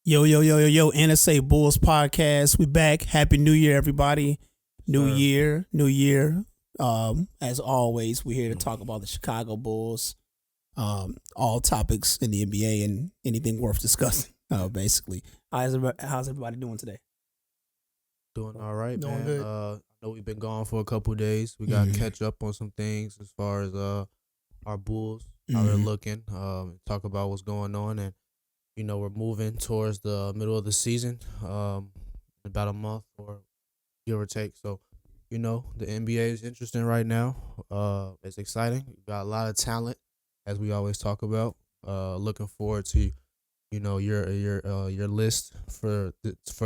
Yo, yo, yo, yo, yo, NSA Bulls podcast. We back. Happy New Year, everybody. New year, new year. As always, we're here to talk about the Chicago Bulls. All topics in the NBA and anything worth discussing, basically. How's everybody doing today? Doing all right, Doing man. good. I know we've been gone for a couple of days. We got to catch up on some things as far as our Bulls, how they're looking. Talk about what's going on, and we're moving towards the middle of the season. About a month or give or take. So, the NBA is interesting right now. It's exciting. We've got a lot of talent, as we always talk about. Looking forward to your list for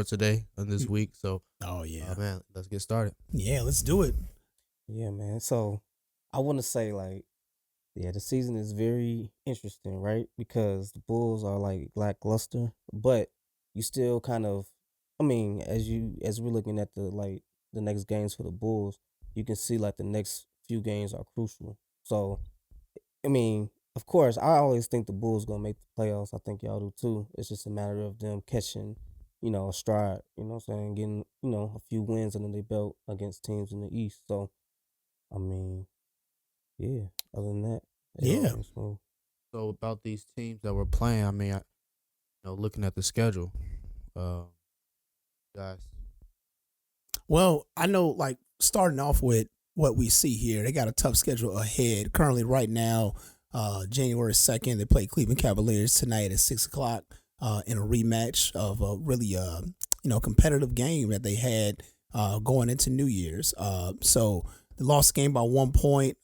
today and this week. So man, let's get started. Yeah, let's do it. Yeah, man. So I want to say, the season is very interesting, right? Because the Bulls are lackluster, but you still kind of, as we're looking at the next games for the Bulls, you can see the next few games are crucial. So, of course, I always think the Bulls gonna make the playoffs. I think y'all do too. It's just a matter of them catching, a stride. You know what I'm saying? Getting, a few wins under their belt against teams in the East. So, yeah. Other than that, Yeah. So, about these teams that we're playing, looking at the schedule, guys. Well, I know, starting off with what we see here, they got a tough schedule ahead. Currently, right now, January 2nd, they play Cleveland Cavaliers tonight at 6 o'clock in a rematch of a really, competitive game that they had going into New Year's. So they lost the game by 1 point.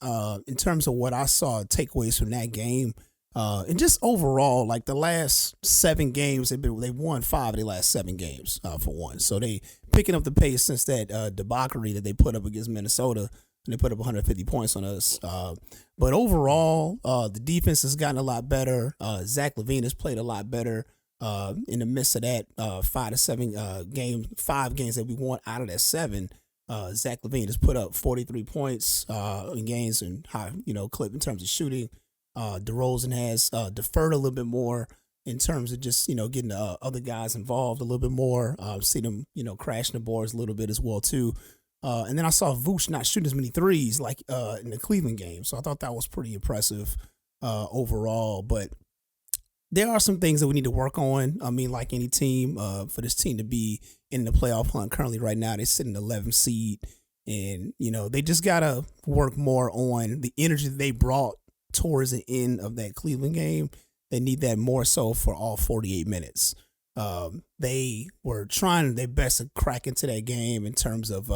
In terms of what I saw, takeaways from that game, and just overall, the last 7 games, they won 5 of their last 7 games for one. So they picking up the pace since that debauchery that they put up against Minnesota, and they put up 150 points on us. But overall, the defense has gotten a lot better. Zach LaVine has played a lot better in the midst of that 5 games that we won out of that 7. Zach LaVine has put up 43 points in games and high, clip in terms of shooting. DeRozan has deferred a little bit more in terms of just, getting other guys involved a little bit more. See them, crashing the boards a little bit as well, too. And then I saw Vooch not shoot as many threes in the Cleveland game. So I thought that was pretty impressive overall. But there are some things that we need to work on. Like any team, for this team to be in the playoff hunt currently right now, they're sitting 11th seed. And, they just got to work more on the energy that they brought towards the end of that Cleveland game. They need that more so for all 48 minutes. They were trying their best to crack into that game in terms of,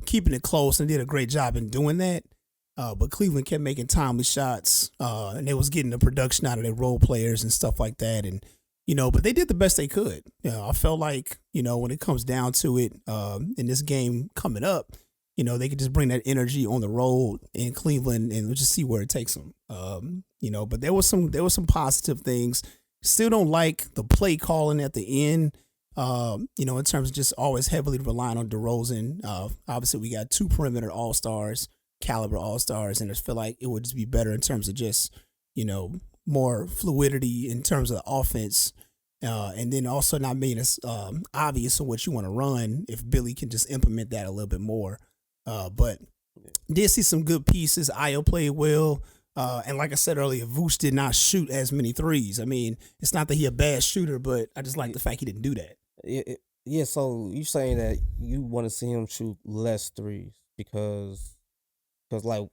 keeping it close, and did a great job in doing that. But Cleveland kept making timely shots, and they was getting the production out of their role players and stuff like that. And, but they did the best they could. I felt like, when it comes down to it, in this game coming up, they could just bring that energy on the road in Cleveland and we'll just see where it takes them. But there was some positive things. Still don't like the play calling at the end, in terms of just always heavily relying on DeRozan. Obviously, we got 2 perimeter all-stars, caliber all-stars, and I feel like it would just be better in terms of just, more fluidity in terms of the offense. And then also not being as obvious of what you want to run if Billy can just implement that a little bit more. But did see some good pieces. Ayo played well. And like I said earlier, Vooch did not shoot as many threes. It's not that he's a bad shooter, but I just like the fact he didn't do that. Yeah, so you saying that you want to see him shoot less threes because why?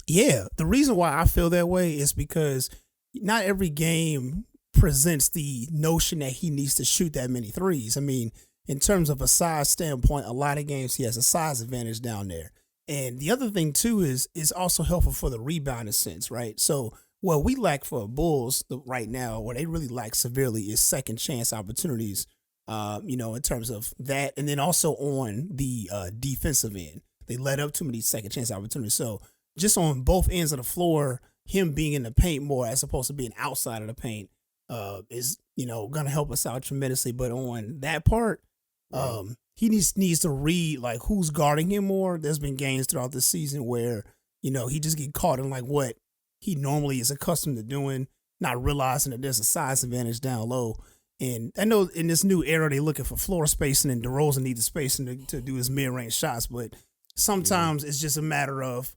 Yeah, the reason why I feel that way is because not every game presents the notion that he needs to shoot that many threes. In terms of a size standpoint, a lot of games he has a size advantage down there. And the other thing, too, is also helpful for the rebounding sense, right? So what we lack for Bulls right now, what they really lack severely is second chance opportunities, in terms of that. And then also on the defensive end, they let up too many second chance opportunities. So just on both ends of the floor, him being in the paint more as opposed to being outside of the paint is, going to help us out tremendously. But on that part, he needs to read who's guarding him more. There's been games throughout the season where, he just get caught in what he normally is accustomed to doing. not realizing that there's a size advantage down low. And I know in this new era they're looking for floor spacing, and DeRozan needs the spacing to do his mid range shots. But sometimes it's just a matter of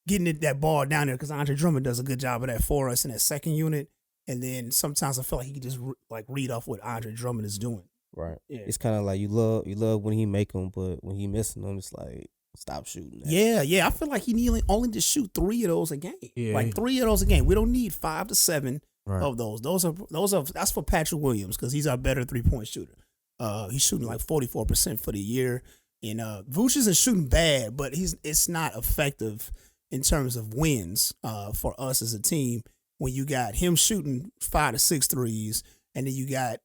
getting that ball down there, because Andre Drummond does a good job of that for us in that second unit. And then sometimes I feel like he can just read off what Andre Drummond is doing. Right. Yeah. It's kind of like you love when he make them, but when he missing them, it's like stop shooting. That. Yeah. I feel like he only to shoot 3 of those a game. Yeah. Like 3 of those a game. We don't need 5 to 7 Right. of those. Those are that's for Patrick Williams, because he's our better 3-point shooter. He's shooting like 44% for the year. And Vooch isn't shooting bad, but it's not effective in terms of wins for us as a team when you got him shooting 5 to 6 threes, and then you got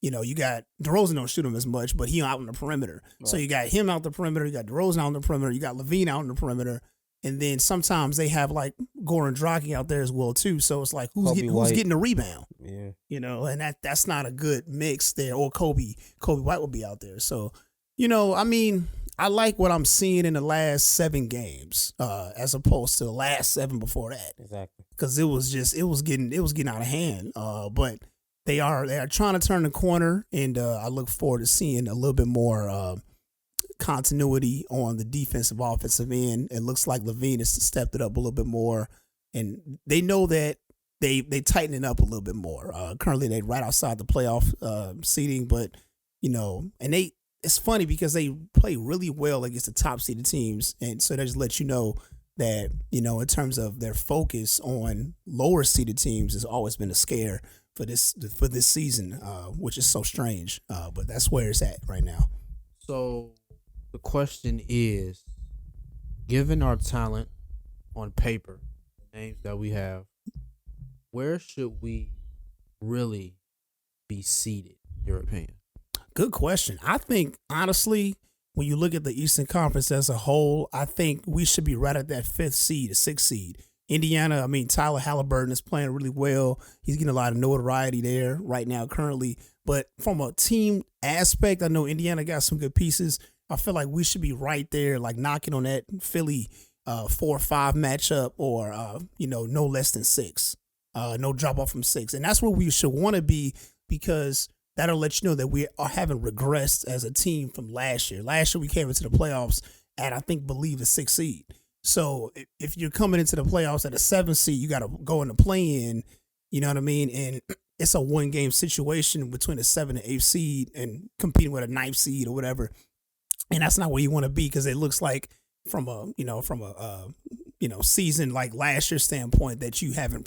you got DeRozan don't shoot him as much, but he out on the perimeter. Right. So you got him out the perimeter, you got DeRozan out on the perimeter, you got Levine out on the perimeter, and then sometimes they have like Goran Dragic out there as well too. So it's like who's getting the rebound? Yeah, and that's not a good mix there. Or Kobe White will be out there. So I mean, I like what I'm seeing in the last 7 games as opposed to the last 7 before that. Exactly. Because it was getting out of hand. But they are trying to turn the corner, and I look forward to seeing a little bit more continuity on the defensive offensive end. It looks like Levine has stepped it up a little bit more, and they know that they tighten it up a little bit more. Currently, they're right outside the playoff seeding, but and it's funny because they play really well against the top seeded teams, and so that just lets you know that in terms of their focus on lower seeded teams has always been a scare for this season, which is so strange. But that's where it's at right now. So the question is, given our talent on paper, the names that we have, where should we really be seated, in your opinion? Good question. I think, honestly, when you look at the Eastern Conference as a whole, I think we should be right at that 5th seed, 6th seed. Indiana, Tyler Halliburton is playing really well. He's getting a lot of notoriety there right now currently. But from a team aspect, I know Indiana got some good pieces. I feel like we should be right there, like knocking on that Philly 4-5 matchup, or, no less than 6. No drop off from 6. And that's where we should want to be, because that'll let you know that we haven't regressed as a team from last year. Last year, we came into the playoffs at, I believe, the 6th seed. So if you're coming into the playoffs at a 7th seed, you got to go in the play-in, you know what I mean? And it's a 1-game situation between a 7th and 8th seed and competing with a 9th seed or whatever. And that's not where you want to be, because it looks like from a season like last year's standpoint that you haven't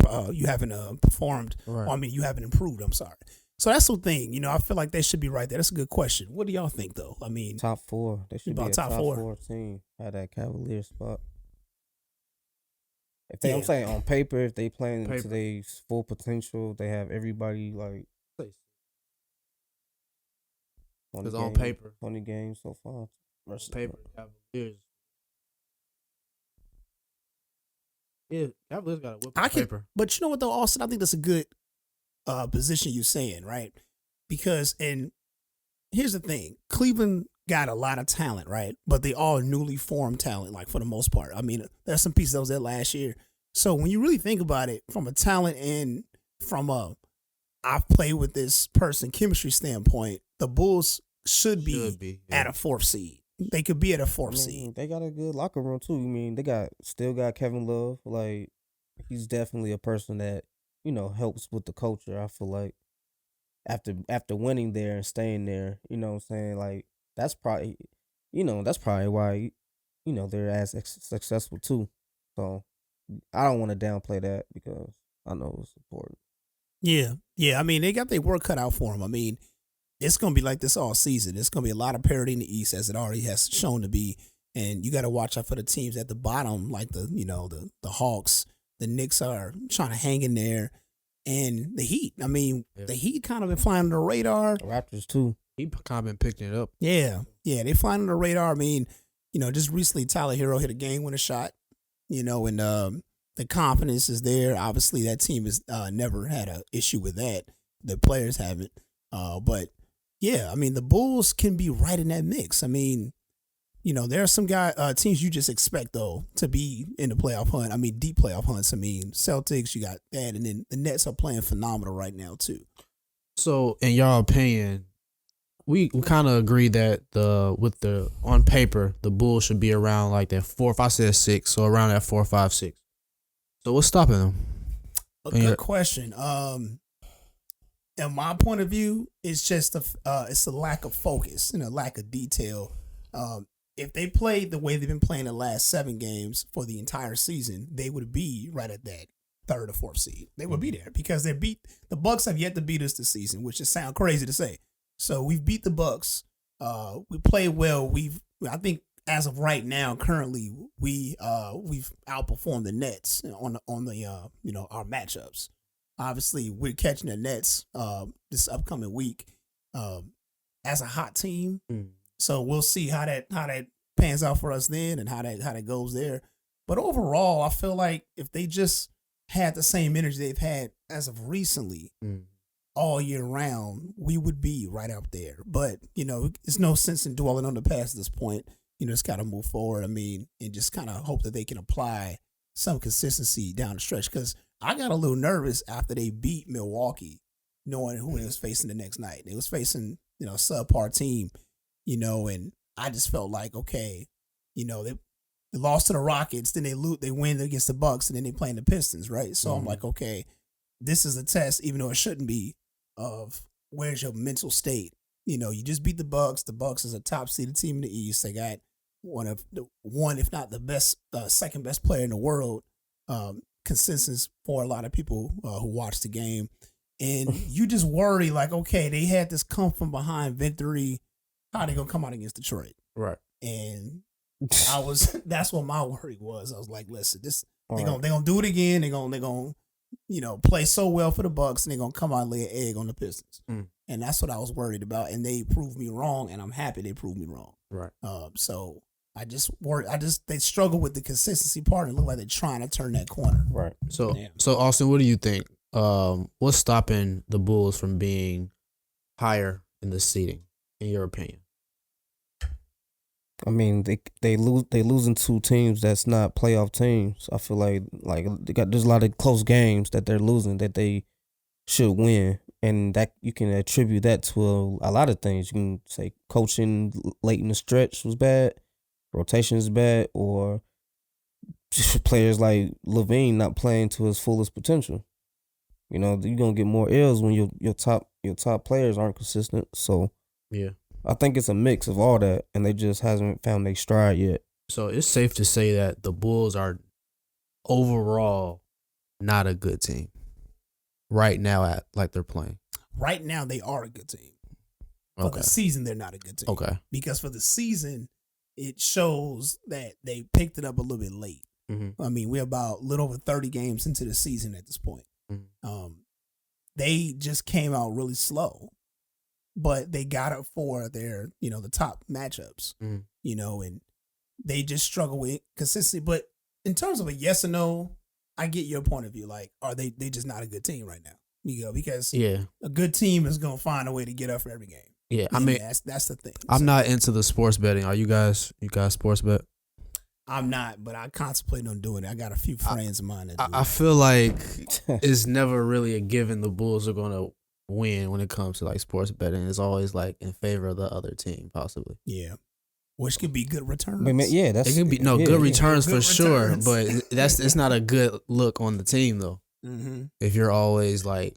performed. Right. You haven't improved. I'm sorry. So that's the thing. I feel like they should be right there. That's a good question. What do y'all think, though? Top 4. They should be a top 4 team at that Cavalier spot. I'm saying on paper, if they playing to their full potential, they have everybody like. Because on paper, 20 games so far. On paper, Cavaliers. Yeah, Cavaliers got a whip on paper. But you know what, though, Austin? I think that's a good position you're saying, right? Because, and here's the thing, Cleveland got a lot of talent, right? But they all newly formed talent, like for the most part. There's some pieces that was there last year. So when you really think about it, from a talent and from I've played with this person chemistry standpoint, the Bulls should be at a 4th seed. They could be at a 4th seed. They got a good locker room too. They still got Kevin Love. Like, he's definitely a person that helps with the culture. I feel like after winning there and staying there, you know what I'm saying? Like, that's probably why they're as successful too. So I don't want to downplay that, because I know it's important. Yeah. They got their work cut out for them. It's gonna be like this all season. It's gonna be a lot of parity in the East, as it already has shown to be, and you got to watch out for the teams at the bottom, like the Hawks. The Knicks are trying to hang in there, and the Heat. The Heat kind of been flying under the radar. The Raptors too. He kind of been picking it up. Yeah, they flying under the radar. Just recently Tyler Hero hit a game-winner shot. And the confidence is there. Obviously, that team has never had an issue with that. The players haven't. But yeah, the Bulls can be right in that mix. there are some teams you just expect though to be in the playoff hunt. I mean, deep playoff hunts. I mean, Celtics, you got that, and then the Nets are playing phenomenal right now too. So, in your opinion, we kind of agree that on paper the Bulls should be around like that 4. If I said 6, so around that 4, 5, 6. So what's stopping them? A good question. In my point of view, it's just it's a lack of focus and a lack of detail. If they played the way they've been playing the last 7 games for the entire season, they would be right at that 3rd or 4th seed. They would be there because the Bucks have yet to beat us this season, which just sounds crazy to say. So we've beat the Bucks. We played well. I think as of right now, currently we've outperformed the Nets on the our matchups. Obviously, we're catching the Nets this upcoming week as a hot team. So we'll see how that pans out for us then, and how that goes there. But overall, I feel like if they just had the same energy they've had as of recently, all year round, we would be right up there. But there's no sense in dwelling on the past at this point. Just got to move forward. I mean, and just kind of hope that they can apply some consistency down the stretch. Because I got a little nervous after they beat Milwaukee, knowing who they was facing the next night. They was facing a subpar team. And I just felt like, okay, they lost to the Rockets, then they win against the Bucks, and then they playing the Pistons, right? So I'm like, okay, this is a test, even though it shouldn't be, of where's your mental state. You just beat the Bucks. The Bucks is a top seeded team in the East. They got one, if not the best, second best player in the world. Consensus for a lot of people who watch the game, and you just worry like, okay, they had this come from behind victory. How they gonna come out against Detroit? Right. And that's what my worry was. I was like, listen, they're gonna do it again. They're gonna play so well for the Bucks, and they're gonna come out and lay an egg on the Pistons. And that's what I was worried about. And they proved me wrong, and I'm happy they proved me wrong. Right. So I just worry. They struggle with the consistency part, and look like they're trying to turn that corner. Right. So Austin, what do you think? What's stopping the Bulls from being higher in the seeding, in your opinion? I mean, they losing 2 teams that's not playoff teams. I feel like there's a lot of close games that they're losing that they should win, and that you can attribute that to a lot of things. You can say coaching late in the stretch was bad, rotation is bad, or just players like Levine not playing to his fullest potential. You're gonna get more L's when your top players aren't consistent. So yeah. I think it's a mix of all that, and they just hasn't found their stride yet. So it's safe to say that the Bulls are overall not a good team right now like they're playing. Right now, they are a good team. For the season, they're not a good team. Okay. Because for the season, it shows that they picked it up a little bit late. I mean, we're about a little over 30 games into the season at this point. They just came out really slow. But they got it for their, the top matchups, and they just struggle with consistency. But in terms of a yes or no, I get your point of view. Like, are they just not a good team right now? Because a good team is going to find a way to get up for every game. Yeah, I mean, that's the thing. I'm not into the sports betting. Are you guys sports bet? I'm not, but I contemplate on doing it. I got a few friends of mine that do I feel like it's never really a given the Bulls are going to win when it comes to like sports betting. It's always like in favor of the other team, possibly. Yeah, which could be good returns. That's it can be good returns for sure, but it's not a good look on the team though. If you're always like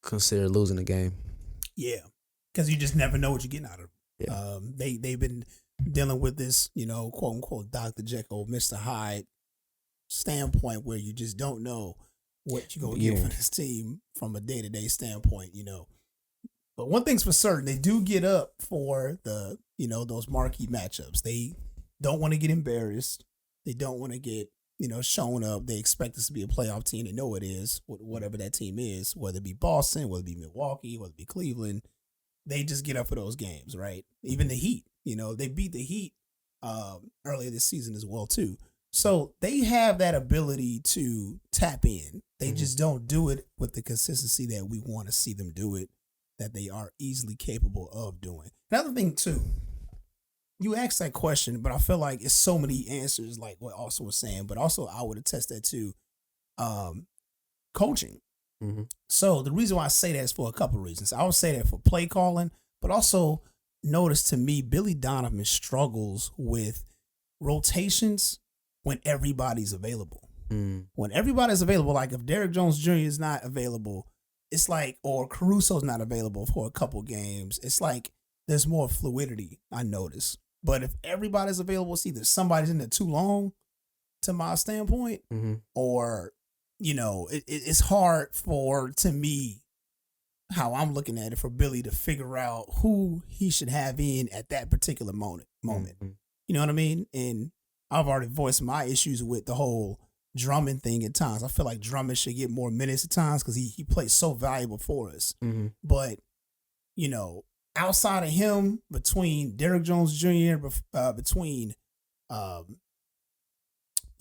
consider losing a game. Yeah, because you just never know what you're getting out of them. Yeah. They've been dealing with this, quote unquote Dr. Jekyll, Mr. Hyde standpoint where you just don't know what you're going to get for this team from a day-to-day standpoint, But one thing's for certain, they do get up for the, those marquee matchups. They don't want to get embarrassed. They don't want to get, shown up. They expect us to be a playoff team. They know it is, whatever that team is, whether it be Boston, whether it be Milwaukee, whether it be Cleveland. They just get up for those games, right? Even the Heat, they beat the Heat earlier this season as well, too. So they have that ability to tap in. They just don't do it with the consistency that we want to see them do it, that they are easily capable of doing. Another thing, too, you asked that question, but I feel like it's so many answers, like what Austin was saying. But also, I would attest that to coaching. Mm-hmm. So the reason why I say that is for a couple of reasons. I would say that for play calling, but also notice to me, Billy Donovan struggles with rotations when everybody's available. When everybody's available, like if Derrick Jones Jr. is not available, it's like, or Caruso's not available for a couple games, it's like there's more fluidity, I notice. But if everybody's available, it's either somebody's in there too long, to my standpoint, or it's hard to me, how I'm looking at it, for Billy to figure out who he should have in at that particular moment. You know what I mean? And I've already voiced my issues with the whole Drummond thing at times. I feel like Drummond should get more minutes at times because he plays so valuable for us. But, outside of him, between Derrick Jones Jr., between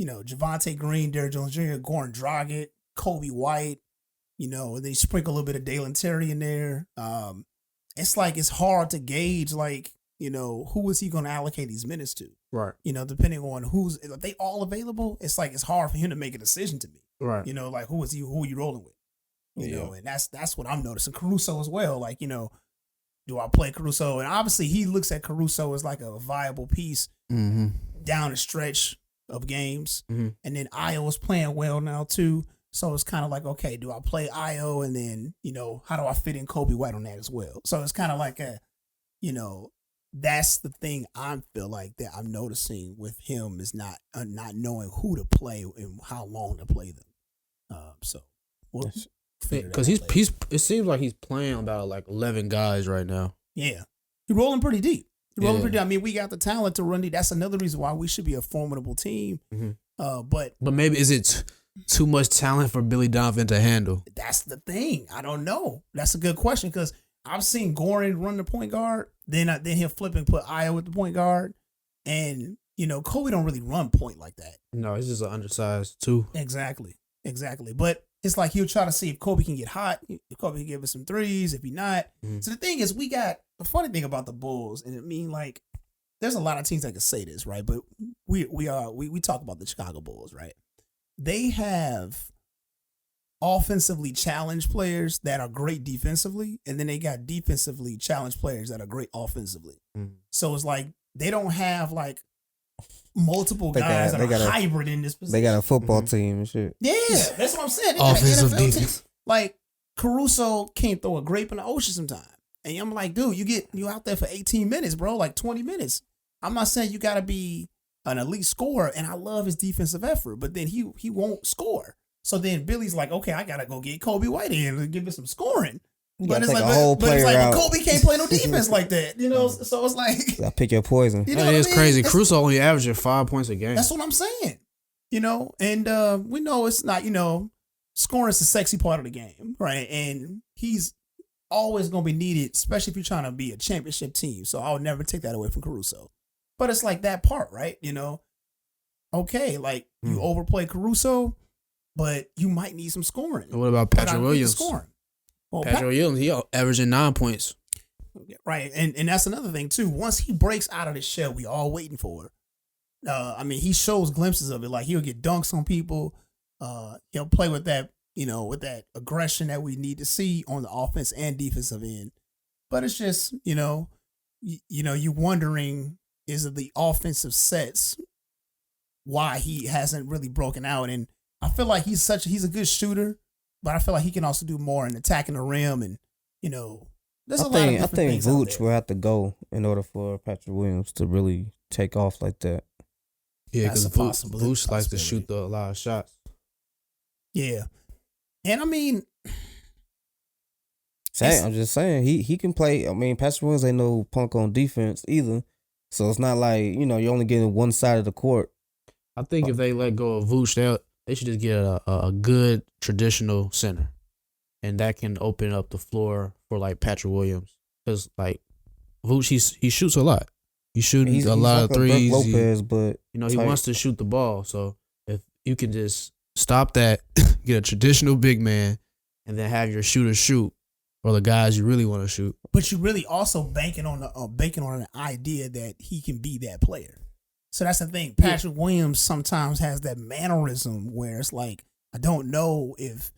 Javonte Green, Derrick Jones Jr., Goran Dragic, Kobe White, and then you sprinkle a little bit of Dalen Terry in there. It's like it's hard to gauge, like, who is he going to allocate these minutes to? Right. Depending on if they all available, it's like it's hard for him to make a decision to me. Right. Like who are you rolling with? You know, and that's what I'm noticing. Caruso as well. Like, do I play Caruso? And obviously he looks at Caruso as like a viable piece down the stretch of games. And then Io is playing well now too. So it's kind of like, okay, do I play Io? And then, how do I fit in Kobe White on that as well? So it's kind of like that's the thing I feel like that I'm noticing with him is not knowing who to play and how long to play them. Because he's it seems like he's playing about like 11 guys right now. Yeah, he's rolling pretty deep. I mean, we got the talent to run deep. That's another reason why we should be a formidable team. But maybe is it too much talent for Billy Donovan to handle? That's the thing. I don't know. That's a good question because I've seen Goran run the point guard. Then he'll flip and put Io at the point guard. And, Kobe don't really run point like that. No, he's just an undersized two. Exactly. But it's like he'll try to see if Kobe can get hot, if Kobe can give us some threes, if he not. So the thing is, the funny thing about the Bulls, and I mean, like, there's a lot of teams that can say this, right? But we talk about the Chicago Bulls, right? They have offensively challenged players that are great defensively, and then they got defensively challenged players that are great offensively. So it's like they don't have like multiple guys that are hybrid in this position. They got a football team and shit. Yeah, that's what I'm saying. They offensive got an NFL defense. team. Like Caruso can't throw a grape in the ocean sometime. And I'm like, dude, you out there for 18 minutes, bro, like 20 minutes. I'm not saying you got to be an elite scorer, and I love his defensive effort, but then he won't score. So then Billy's like, okay, I gotta go get Kobe White in and give me some scoring. But it's like, but Kobe can't play no defense like that, So it's like, I pick your poison. That is crazy. Caruso only averaging 5 points a game. That's what I'm saying. And we know it's not, scoring is the sexy part of the game, right? And he's always gonna be needed, especially if you're trying to be a championship team. So I would never take that away from Caruso. But it's like that part, right? Okay, like you overplay Caruso, but you might need some scoring. What about Patrick Williams? Well, Patrick Williams, he averaging 9 points. Right, and that's another thing too. Once he breaks out of the shell, we all waiting for. I mean, he shows glimpses of it. Like he'll get dunks on people. He'll play with that, with that aggression that we need to see on the offense and defensive end. But it's just, you wondering, is it the offensive sets why he hasn't really broken out? And I feel like he's a good shooter, but I feel like he can also do more in attacking the rim, and there's a lot of different things. I think Vooch will have to go in order for Patrick Williams to really take off like that. Yeah, because Vooch likes to shoot a lot of shots. Yeah, and I mean, I'm just saying he can play. I mean, Patrick Williams ain't no punk on defense either, so it's not like you're only getting one side of the court. I think if they let go of Vooch, they should just get a good traditional center, and that can open up the floor for like Patrick Williams, because like Vooch, he shoots a lot. He's shooting a lot of threes. Lopez, but he wants to shoot the ball. So if you can just stop that, get a traditional big man, and then have your shooter shoot, or the guys you really want to shoot. But you really also banking on an idea that he can be that player. So that's the thing. Patrick Williams sometimes has that mannerism where it's like, I don't know if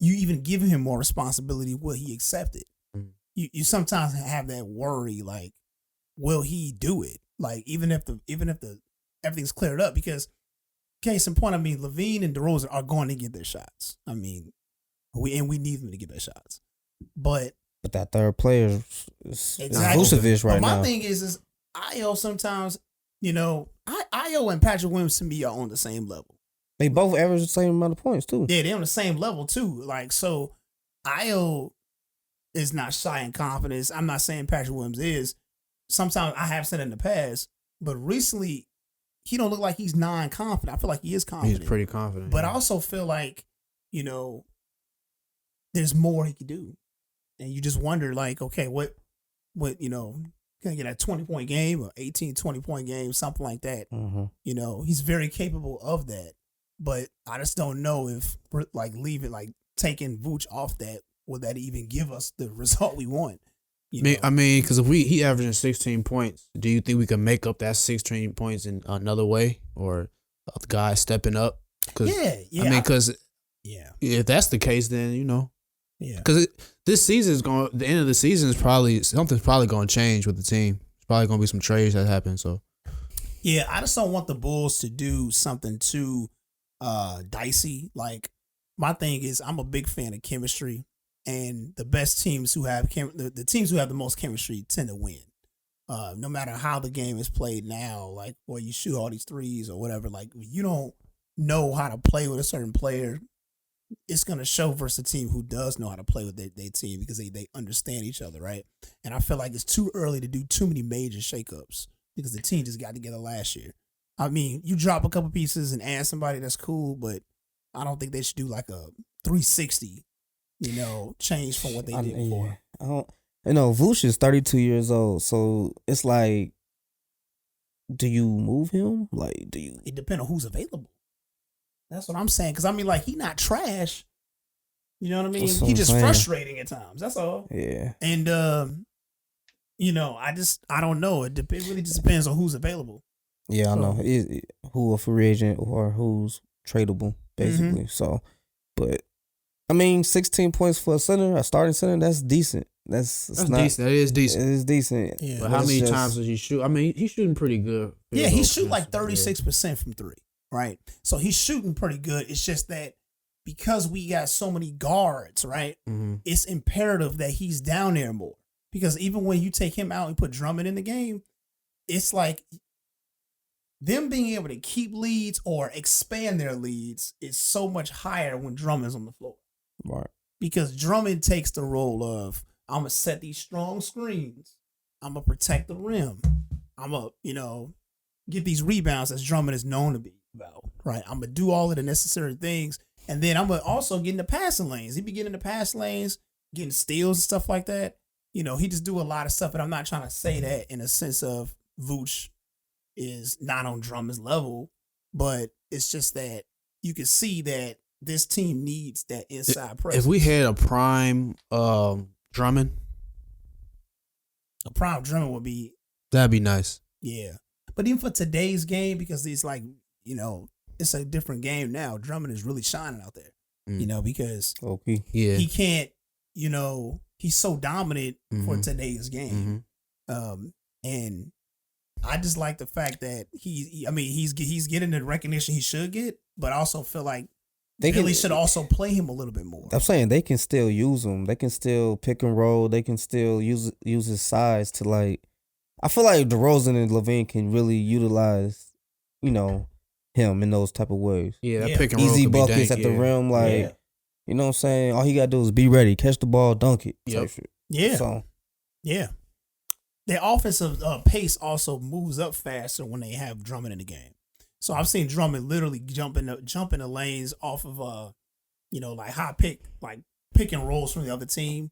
you even give him more responsibility, will he accept it? Mm-hmm. You sometimes have that worry, like, will he do it? Like, even if the everything's cleared up, because case in point, I mean, Levine and DeRozan are going to get their shots. I mean, we need them to get their shots. But that third player is Vucevic right now. My thing is Io sometimes, Io and Patrick Williams to me are on the same level. They both average the same amount of points too. Yeah, they're on the same level too. Like, so Io is not shy in confidence. I'm not saying Patrick Williams is. Sometimes I have said in the past, but recently he don't look like he's non-confident. I feel like he is confident. He's pretty confident. But I also feel like, there's more he could do. And you just wonder, like, okay, what can I get a 20-point game or 18, 20-point game, something like that. Mm-hmm. He's very capable of that. But I just don't know if, like, taking Vooch off that, will that even give us the result we want? I mean, because if he averaging 16 points, do you think we can make up that 16 points in another way, or a guy stepping up? Yeah. I mean, because if that's the case, then yeah. Because this season is going. The end of the season is something's probably going to change with the team. It's probably going to be some trades that happen. So yeah, I just don't want the Bulls to do something too dicey. Like, my thing is, I'm a big fan of chemistry. And the best teams who have the teams who have the most chemistry tend to win. No matter how the game is played now, like, or you shoot all these threes or whatever, like, you don't know how to play with a certain player, it's going to show versus a team who does know how to play with their team, because they understand each other, right? And I feel like it's too early to do too many major shakeups, because the team just got together last year. I mean, you drop a couple pieces and add somebody, that's cool, but I don't think they should do like a 360 change from what they did before. Vooch is 32 years old, so it's like, do you move him? Like, do you? It depends on who's available. That's what I'm saying. Because, I mean, like, he not trash. You know what I mean? He just frustrating at times. That's all. Yeah. And, I don't know. It really just depends on who's available. Yeah, I know. Who a free agent or who's tradable, basically. Mm-hmm. So, but I mean, 16 points for a starting center, that's decent. That's decent. That is decent. It is decent. Yeah. But how many times does he shoot? I mean, he's shooting pretty good. Yeah, he shoot like 36% from three, right? So he's shooting pretty good. It's just that because we got so many guards, right? Mm-hmm. It's imperative that he's down there more. Because even when you take him out and put Drummond in the game, it's like them being able to keep leads or expand their leads is so much higher when Drummond's on the floor. Right. Because Drummond takes the role of, I'm going to set these strong screens. I'm going to protect the rim. I'm going to, get these rebounds as Drummond is known to be about, right? I'm going to do all of the necessary things. And then I'm going to also get in the passing lanes. He be getting in the pass lanes, getting steals and stuff like that. He just do a lot of stuff. And I'm not trying to say that in a sense of Vooch is not on Drummond's level, but it's just that you can see that this team needs that inside presence. If we had a prime Drummond, would be, that'd be nice. Yeah, but even for today's game, because it's like, it's a different game now. Drummond is really shining out there. Because he can't. He's so dominant for today's game, and I just like the fact that he's getting the recognition he should get, but I also feel like Philly should also play him a little bit more. I'm saying they can still use him. They can still pick and roll. They can still use his size to, like. I feel like DeRozan and Levine can really utilize, him in those type of ways. Yeah, that pick and roll easy could buckets be at the rim, like you know what I'm saying. All he gotta do is be ready, catch the ball, dunk it. Yep. Yeah. So yeah, their offensive pace also moves up faster when they have Drummond in the game. So I've seen Drummond literally jump in the lanes off of like high pick and rolls from the other team,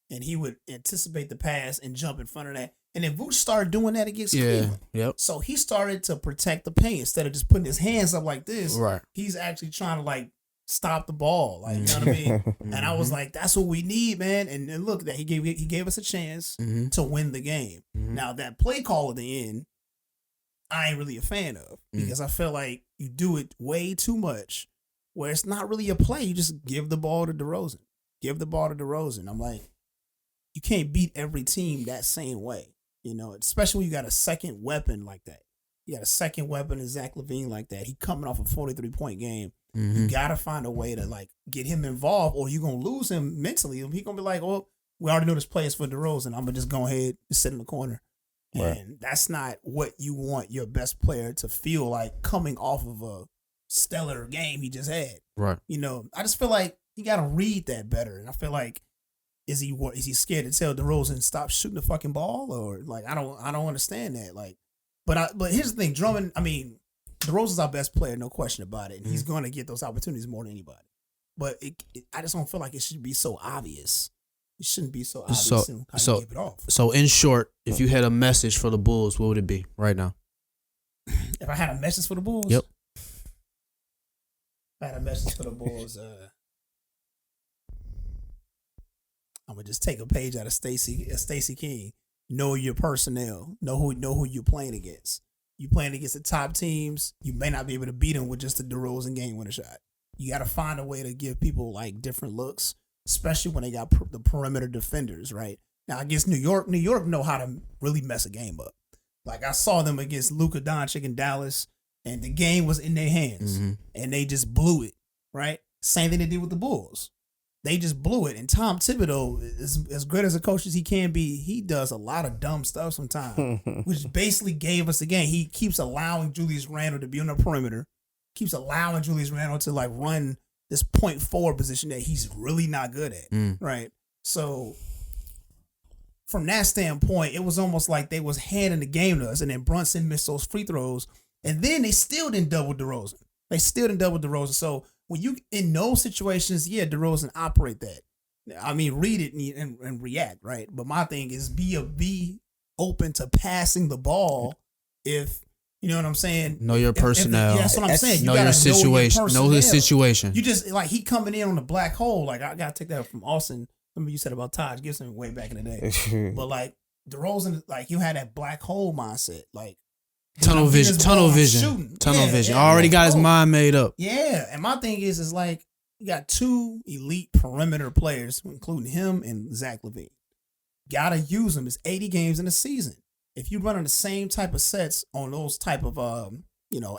and he would anticipate the pass and jump in front of that. And then Vooch started doing that against Cleveland. Yep. So he started to protect the paint instead of just putting his hands up like this. Right. He's actually trying to stop the ball. Like, you know what I mean? And I was like, that's what we need, man. And look, that he gave us a chance to win the game. Now that play call at the end, I ain't really a fan of because I feel like you do it way too much where it's not really a play. You just give the ball to DeRozan. Give the ball to DeRozan. I'm like, you can't beat every team that same way, you know, especially when you got a second weapon like that. You got a second weapon in Zach LaVine like that. He coming off a 43-point game. You got to find a way to, like, get him involved or you're going to lose him mentally. He's going to be like, well, we already know this play is for DeRozan. I'm going to just go ahead and sit in the corner. Right. And that's not what you want your best player to feel like coming off of a stellar game he just had. Right. You know, I just feel like you got to read that better. And I feel like, is he scared to tell DeRozan stop shooting the fucking ball? Or, like, I don't understand that. Like, but here's the thing, Drummond, I mean, DeRozan's our best player, no question about it. And he's going to get those opportunities more than anybody. But I just don't feel like it should be so obvious. It shouldn't be so obvious how you give it off. So, in short, if you had a message for the Bulls, what would it be right now? If I had a message for the Bulls? Yep. If I had a message for the Bulls, I'm going to just take a page out of Stacey King. Know your personnel. Know who you're playing against. You playing against the top teams, you may not be able to beat them with just a DeRozan game winner shot. You got to find a way to give people like different looks, especially when they got the perimeter defenders, right? Now against New York know how to really mess a game up. Like I saw them against Luka Doncic in Dallas, and the game was in their hands, and they just blew it, right? Same thing they did with the Bulls. They just blew it. And Tom Thibodeau, as great as a coach as he can be, he does a lot of dumb stuff sometimes, which basically gave us the game. He keeps allowing Julius Randle to be on the perimeter, keeps allowing Julius Randle to like run this point forward position that he's really not good at, right? So from that standpoint, it was almost like they was handing the game to us, and then Brunson missed those free throws, and then they still didn't double DeRozan. So when you in those situations, yeah, DeRozan operate that. I mean, read it and react, right? But my thing is be open to passing the ball if you know what I'm saying. Know your personnel. That's what I'm saying. Know your situation. Know his situation. You just like he coming in on the black hole. Like I gotta take that from Austin. Remember you said about Taj Gibson way back in the day. But like DeRozan, like you had that black hole mindset, like. Tunnel vision. Already got his mind made up. Yeah. And my thing is like, you got two elite perimeter players, including him and Zach LaVine. Gotta use them. It's 80 games in a season. If you run on the same type of sets on those type of,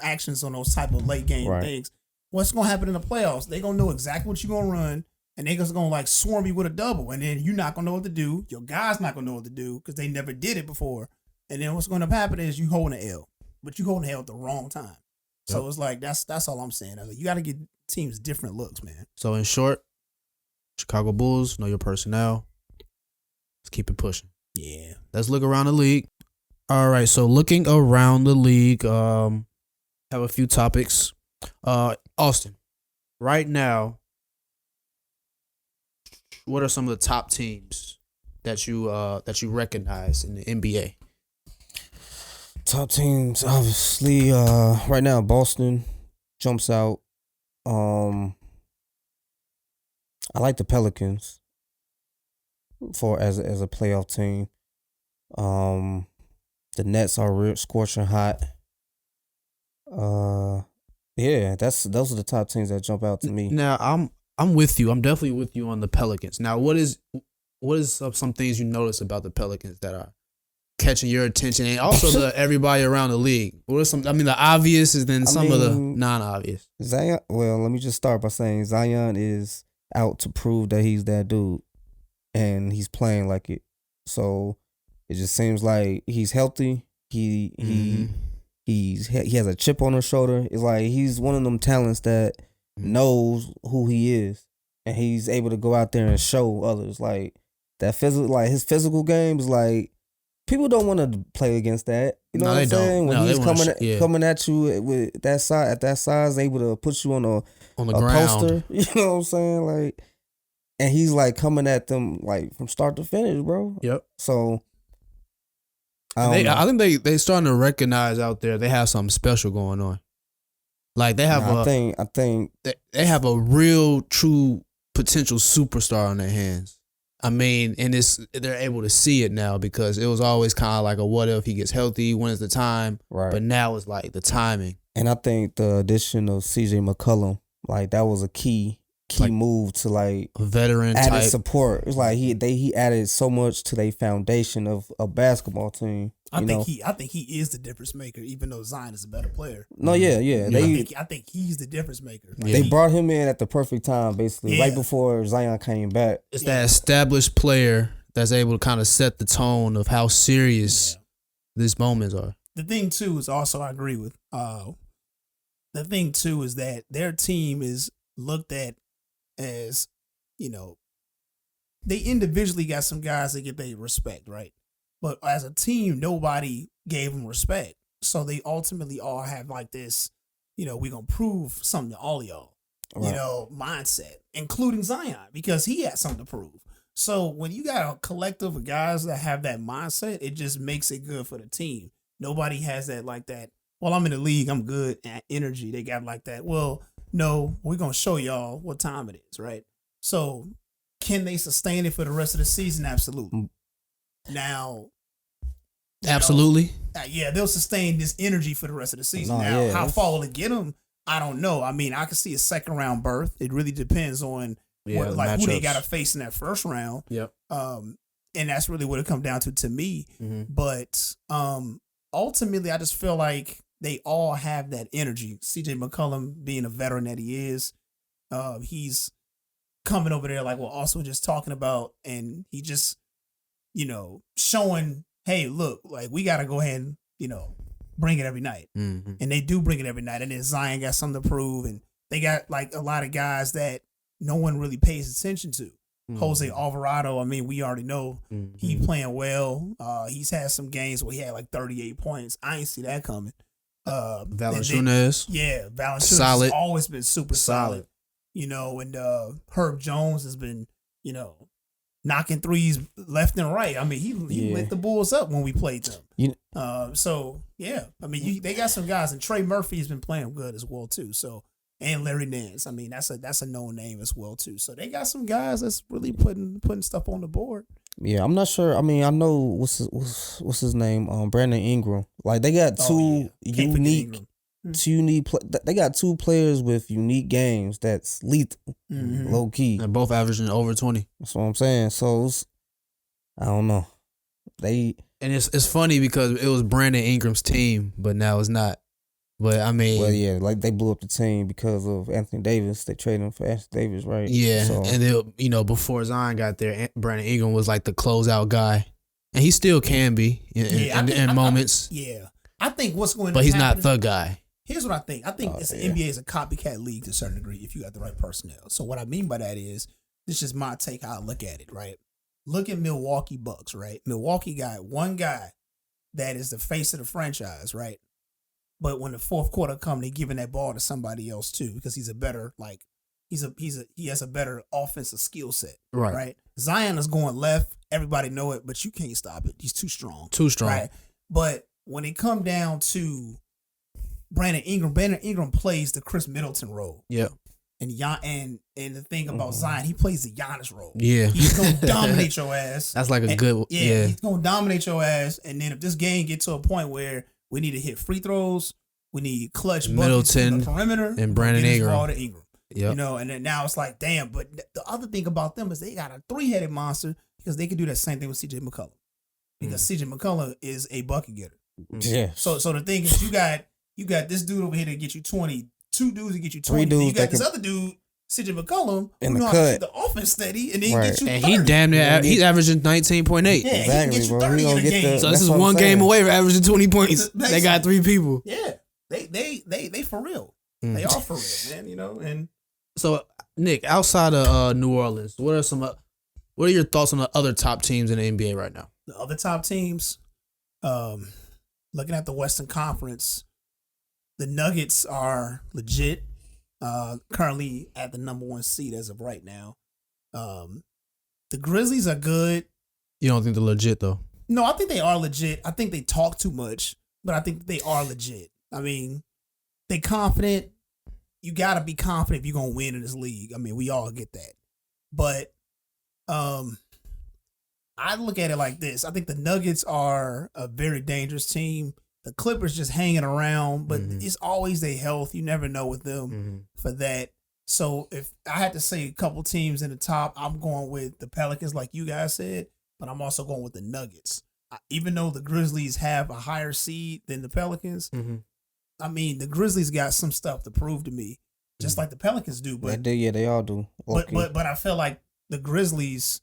actions on those type of late game things, what's going to happen in the playoffs? They're going to know exactly what you're going to run, and they're just going to like swarm you with a double. And then you're not going to know what to do. Your guy's not going to know what to do because they never did it before. And then what's going to happen is you holding an L, but you holding an L at the wrong time. So it's like that's all I'm saying. You got to get teams different looks, man. So in short, Chicago Bulls, know your personnel. Let's keep it pushing. Yeah. Let's look around the league. All right. So looking around the league, have a few topics. Austin, right now, what are some of the top teams that you recognize in the NBA? Top teams, obviously, right now Boston jumps out. I like the Pelicans as a playoff team. The Nets are scorching hot. Yeah, those are the top teams that jump out to me. Now I'm with you. I'm definitely with you on the Pelicans. Now, what is some things you notice about the Pelicans that are catching your attention, and also everybody around the league? What are some? I mean, the obvious is then some of the non-obvious. Zion. Well, let me just start by saying Zion is out to prove that he's that dude, and he's playing like it. So it just seems like he's healthy. He has a chip on his shoulder. It's like he's one of them talents that knows who he is, and he's able to go out there and show others like that. His physical game is like. People don't want to play against that. You know what I'm saying? When he's coming at you with that size, at that size, able to put you on the ground. Poster. You know what I'm saying? Like, and he's like coming at them like from start to finish, bro. Yep. So I think they starting to recognize out there they have something special going on. Like they have I think they have a real true potential superstar on their hands. I mean, and they're able to see it now because it was always kind of like a what if he gets healthy, when is the time? right. But now it's like the timing. And I think the addition of CJ McCollum, like that was a key Like move to like a veteran added type. support. It's like he added so much to their foundation of a basketball team. I think he is the difference maker, even though Zion is a better player. No, yeah. I think he's the difference maker. Like, They brought him in at the perfect time, basically, Yeah. right before Zion came back. It's that established player that's able to kind of set the tone of how serious these moments are. The thing too is also I agree with. The thing too is that their team is looked at as, they individually got some guys that get their respect, right? But as a team, nobody gave them respect. So they ultimately all have like this, we're going to prove something to all of y'all, Right. mindset, including Zion, because he had something to prove. So when you got a collective of guys that have that mindset, it just makes it good for the team. Nobody has that like that. Well, I'm in the league, I'm good at energy. They got like that. Well, no, we're going to show y'all what time it is, right? So can they sustain it for the rest of the season? Absolutely. Now, Absolutely. they'll sustain this energy for the rest of the season. No, now, yeah, how that's- far will it get them? I don't know. I mean, I can see a second round berth. It really depends on The who they matchups. got to face in that first round. Yep. And that's really what it comes down to me. Mm-hmm. But ultimately, I just feel like they all have that energy. CJ McCollum, being a veteran that he is, he's coming over there like what also just talking about, and he just, showing, hey, look, like we got to go ahead and, bring it every night. Mm-hmm. And they do bring it every night. And then Zion got something to prove, and they got like a lot of guys that no one really pays attention to. Mm-hmm. Jose Alvarado, I mean, we already know he playing well. He's had some games where he had like 38 points. I ain't see that coming. Valanciunas. Valanciunas Solid. has always been super solid. And Herb Jones has been, knocking threes left and right. I mean, he lit the Bulls up when we played them. They got some guys, and Trey Murphy's been playing good as well too. So, and Larry Nance. I mean, that's a known name as well too. So they got some guys that's really putting stuff on the board. Yeah, I'm not sure. I mean, I know what's his name? Brandon Ingram. Like they got two unique. They got two players with unique games that's lethal, low key. They're both averaging over 20. That's what I'm saying. So I don't know. And it's funny because it was Brandon Ingram's team, but now it's not. But I mean, well, yeah, like they blew up the team because of Anthony Davis. They traded him for Anthony Davis, right? Yeah, So, and before Zion got there, Brandon Ingram was like the closeout guy, and he still can be in moments. I think what's going, but he's not the guy. Here's what I think. I think the NBA is a copycat league to a certain degree if you got the right personnel. So what I mean by that is, this is my take how I look at it, right? Look at Milwaukee Bucks, right? Milwaukee got one guy that is the face of the franchise, right? But when the fourth quarter comes, they giving that ball to somebody else too, because he's a better, like, he has a better offensive skill set, right? Zion is going left. Everybody know it, but you can't stop it. He's too strong. Right? But when it come down to Brandon Ingram plays the Chris Middleton role. Yeah. And the thing about Zion, he plays the Giannis role. Yeah. He's gonna dominate your ass. That's like a good he's gonna dominate your ass. And then if this game gets to a point where we need to hit free throws, we need clutch buckets from the perimeter, and Brandon Ingram. Yep. And then now it's like, damn. But the other thing about them is they got a three-headed monster, because they can do that same thing with CJ McCollum, because CJ McCollum is a bucket getter. Yeah. So the thing is, you got this dude over here to get you 20, two dudes to get you 20. Three dudes. You got this other dude, CJ McCollum, in who the know how to cut. keep the offense steady, and then get you 30. And he damn near he's averaging 19.8. Yeah, Exactly, he can get you bro. 30 He in gonna a get game. the- So this That's is what I'm one saying. game away from averaging 20 points. They got three people. Yeah, they for real. They are for real, man. And so Nick, outside of New Orleans, what are your thoughts on the other top teams in the NBA right now? the other top teams, looking at the Western Conference, the Nuggets are legit. Currently at the number 1 seed as of right now. The Grizzlies are good. You don't think they're legit though? No, I think they are legit. I think they talk too much, but I think they are legit. I mean, they confident. you got to be confident if you're going to win in this league. I mean, we all get that. But I look at it like this. I think the Nuggets are a very dangerous team. The Clippers just hanging around, but it's always their health. You never know with them for that. So if I had to say a couple teams in the top, I'm going with the Pelicans, like you guys said, but I'm also going with the Nuggets. Even though the Grizzlies have a higher seed than the Pelicans, I mean, the Grizzlies got some stuff to prove to me, just like the Pelicans do. But they all do. Okay. But I feel like the Grizzlies,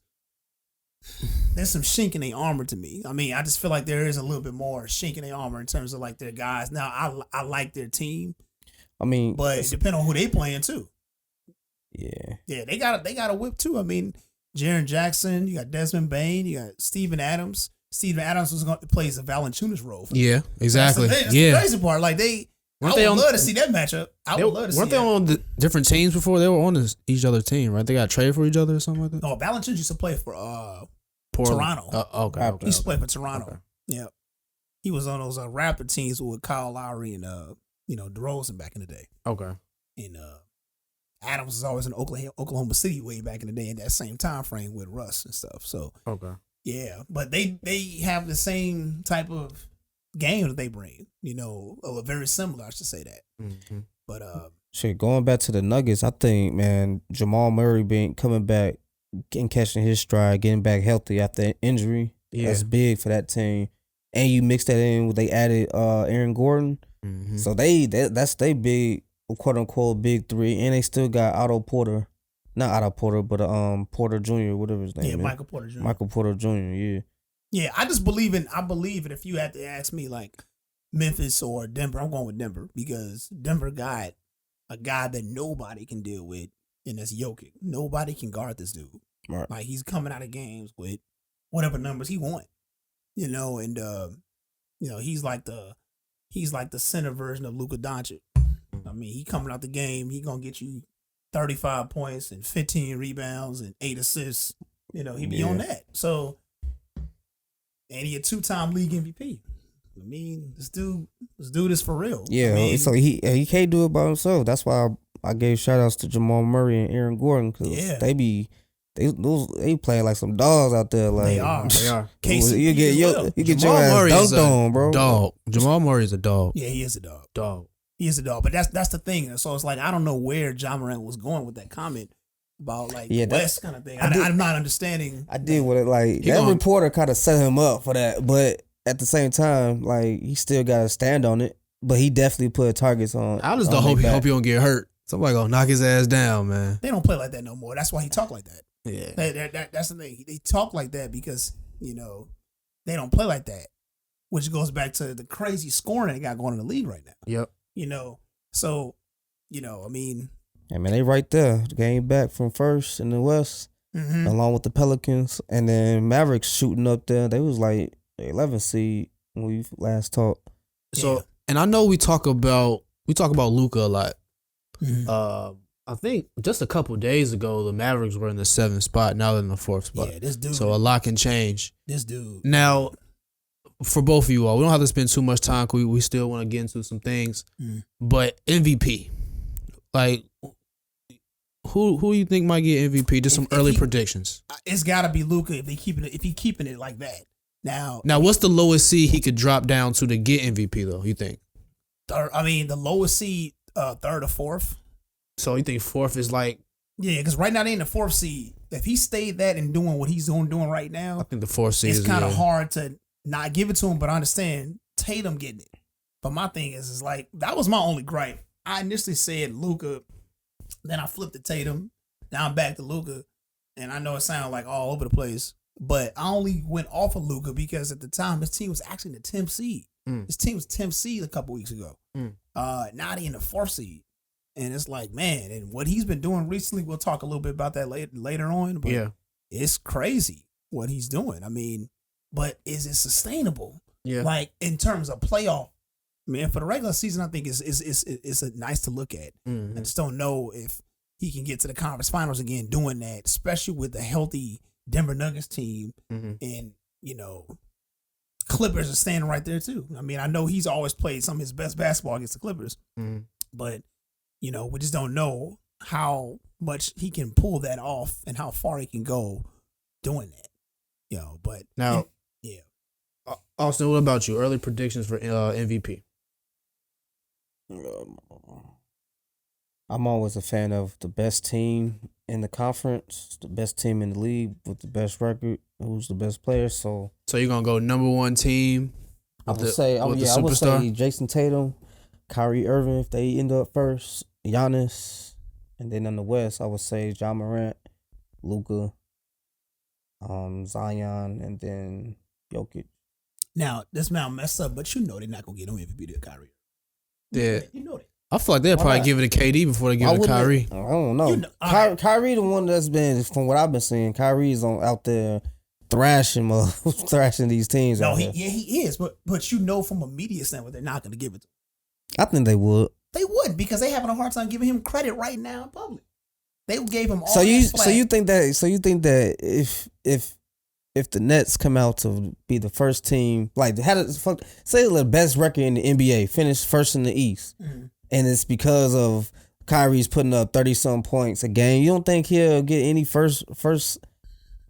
there's some shink in their armor to me. I mean, I just feel like there is a little bit more shink in their armor in terms of like their guys. Now, I like their team. I mean, but it depends on who they playing too. Yeah, they got a whip too. I mean, Jaren Jackson, you got Desmond Bain, you got Steven Adams. Steven Adams was going to play the Valanciunas role. Yeah, exactly. That's the crazy part. Like I would love to see that matchup. Weren't they on the different teams before? They were on each other's team, right? They got traded for each other or something like that. No, Valanciunas used to play for Toronto. Okay. He used to play for Toronto. Okay. Yeah, he was on those Raptor teams with Kyle Lowry and DeRozan back in the day. Okay. And Adams was always in Oklahoma City way back in the day in that same time frame with Russ and stuff. So okay. Yeah, but they have the same type of game that they bring. Very similar. I should say that. Mm-hmm. But going back to the Nuggets, I think, man, Jamal Murray being coming back and catching his stride, getting back healthy after injury, that's big for that team. And you mix that in with they added Aaron Gordon, so that's they big quote unquote big three, and they still got Otto Porter. Not Otto Porter, but Porter Jr., whatever his name is. Yeah, Michael Porter Jr. Michael Porter Jr., yeah. Yeah, I believe it. If you had to ask me like Memphis or Denver, I'm going with Denver because Denver got a guy that nobody can deal with, and that's Jokic. Nobody can guard this dude. Right. Like he's coming out of games with whatever numbers he want. And he's like the center version of Luka Doncic. I mean, he coming out the game, he gonna get you 35 points and 15 rebounds and 8 assists. He be on that. So, and he a 2-time league MVP. I mean, this dude is for real. Yeah, I mean, so he can't do it by himself. That's why I gave shout outs to Jamal Murray and Aaron Gordon because they playing like some dogs out there. Like they are. KCP you get your ass Murray dunked on, bro. Dog. Jamal Murray is a dog. Yeah, he is a dog. Dog. He is a dog. But that's the thing. So it's like I don't know where John Morant was going with that comment about like West kind of thing. I'm not understanding. I did with it. Like that reporter kind of set him up for that, but at the same time, like he still got to stand on it. But he definitely put targets on. I just hope he don't get hurt. Somebody gonna knock his ass down, man. They don't play like that no more. That's why he talk like that. Yeah, that's the thing. They talk like that because they don't play like that, which goes back to the crazy scoring they got going in the league right now. Yep. So I mean. I mean, they right there. The game back from first in the West, along with the Pelicans, and then Mavericks shooting up there. They was like 11 seed when we last talked. So, and I know we talk about Luka a lot. I think just a couple days ago, the Mavericks were in the 7th spot. Now they're in the 4th spot. Yeah, this dude. So a lot can change. This dude. Now, for both of you all, we don't have to spend too much time. We still want to get into some things. But MVP, like, who do you think might get MVP? Just some early predictions. It's got to be Luka if he keeping it like that. Now, what's the lowest seed he could drop down to get MVP though? You think? The lowest seed, 3rd or 4th. So you think 4th is like? Yeah, because right now they in the 4th seed. If he stayed that and doing what he's doing right now, I think the 4th seed. It's kind of hard to not give it to him, but I understand Tatum getting it. But my thing is like that was my only gripe. I initially said Luka, then I flipped to Tatum. Now I'm back to Luka, and I know it sounded like all over the place, but I only went off of Luka because at the time his team was actually in the 10th seed. His team was 10th seed a couple weeks ago. Now they in the 4th seed, and it's like, man, and what he's been doing recently. We'll talk a little bit about that later on. But it's crazy what he's doing. I mean, but is it sustainable? Yeah, like in terms of playoff. Man, for the regular season, I think it's a nice to look at. I just don't know if he can get to the conference finals again doing that, especially with a healthy Denver Nuggets team. And, Clippers are standing right there too. I mean, I know he's always played some of his best basketball against the Clippers. But, we just don't know how much he can pull that off and how far he can go doing that. But Now, yeah. Austin, what about you? Early predictions for MVP? I'm always a fan of the best team in the conference, the best team in the league with the best record, who's the best player. So you're gonna go number one team. I would say Jason Tatum, Kyrie Irving if they end up first, Giannis, and then in the West I would say Ja Morant, Luka, Zion, and then Jokic. Now this man messed up, but they're not gonna get no MVP to Kyrie. Yeah, you know that. I feel like they'll probably give it to KD before they give it to Kyrie. I don't know. Kyrie, the one that's been, from what I've been seeing, Kyrie's out there thrashing these teams. No, he is, but from a media standpoint, they're not going to give it to him. I think they would. They would, because they having a hard time giving him credit right now in public. They gave him all. So you think that if the Nets come out to be the first team, like say the best record in the NBA, finish first in the East. Mm-hmm. And it's because of Kyrie's putting up 30-something points a game. You don't think he'll get any first votes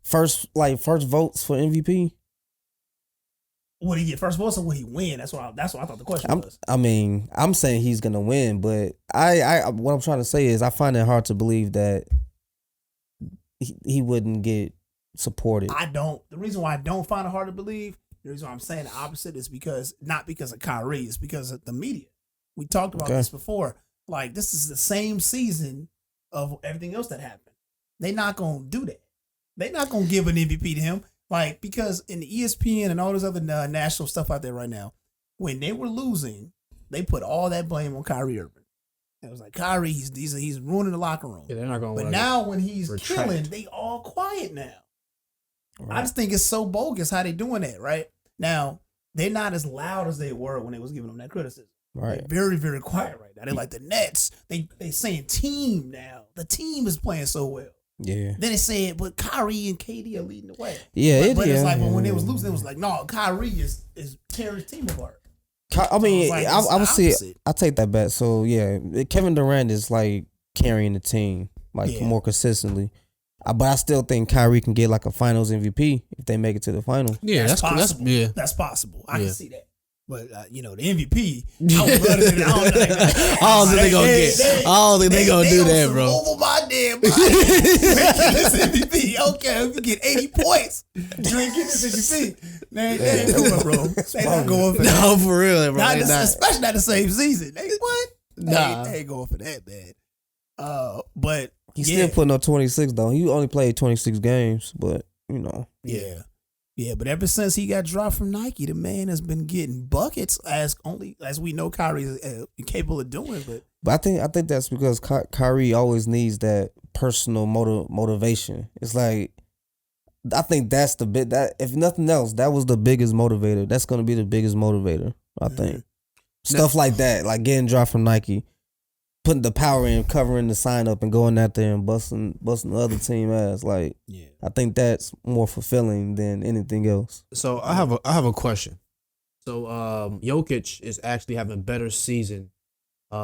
for MVP? Would he get first votes or would he win? That's what I thought the question was. I'm saying he's gonna win, but what I'm trying to say is I find it hard to believe that he wouldn't get supported. I don't. The reason why I don't find it hard to believe, the reason why I'm saying the opposite is not because of Kyrie, it's because of the media. We talked about this before. Like, this is the same season of everything else that happened. They're not going to do that. They're not going to give an MVP to him. Like, because in the ESPN and all this other national stuff out there right now, when they were losing, they put all that blame on Kyrie Irving. It was like, Kyrie, he's ruining the locker room. Yeah, they're not going to. But now when he's killing, they all quiet now. Right. I just think it's so bogus how they doing that, right? Now, they're not as loud as they were when they was giving them that criticism. Right. They're very, very quiet right now. They're like the Nets. They saying team now. The team is playing so well. Yeah. Then they said, but Kyrie and KD are leading the way. Yeah, but it's like, but when they was losing, it was like, no, Kyrie is tearing his team apart. I mean, I would see it. I take that back. So yeah, Kevin Durant is like carrying the team more consistently. But I still think Kyrie can get like a Finals MVP if they make it to the finals. Yeah, that's possible. That's possible. I can see that. But the MVP, I would love to do that. I don't think they're gonna get. I don't think they're gonna do that, bro. Over my damn body. Drinking this MVP. Okay, if you get 80 points, drinking this MVP. They ain't doing, bro. They not going for that. No, for real, bro. Especially not the same season. What? Nah, they ain't going for that, man. But he's still putting up 26 though. He only played 26 games, but Yeah. Yeah, but ever since he got dropped from Nike, the man has been getting buckets as we know Kyrie is capable of doing. But I think that's because Kyrie always needs that personal motivation. It's like, I think that's the bit that, if nothing else, that was the biggest motivator. That's going to be the biggest motivator, I think. Stuff like that, like getting dropped from Nike, putting the power in, covering the sign up, and going out there and busting the other team ass. Like, I think that's more fulfilling than anything else. So I have a question. So Jokic is actually having a better season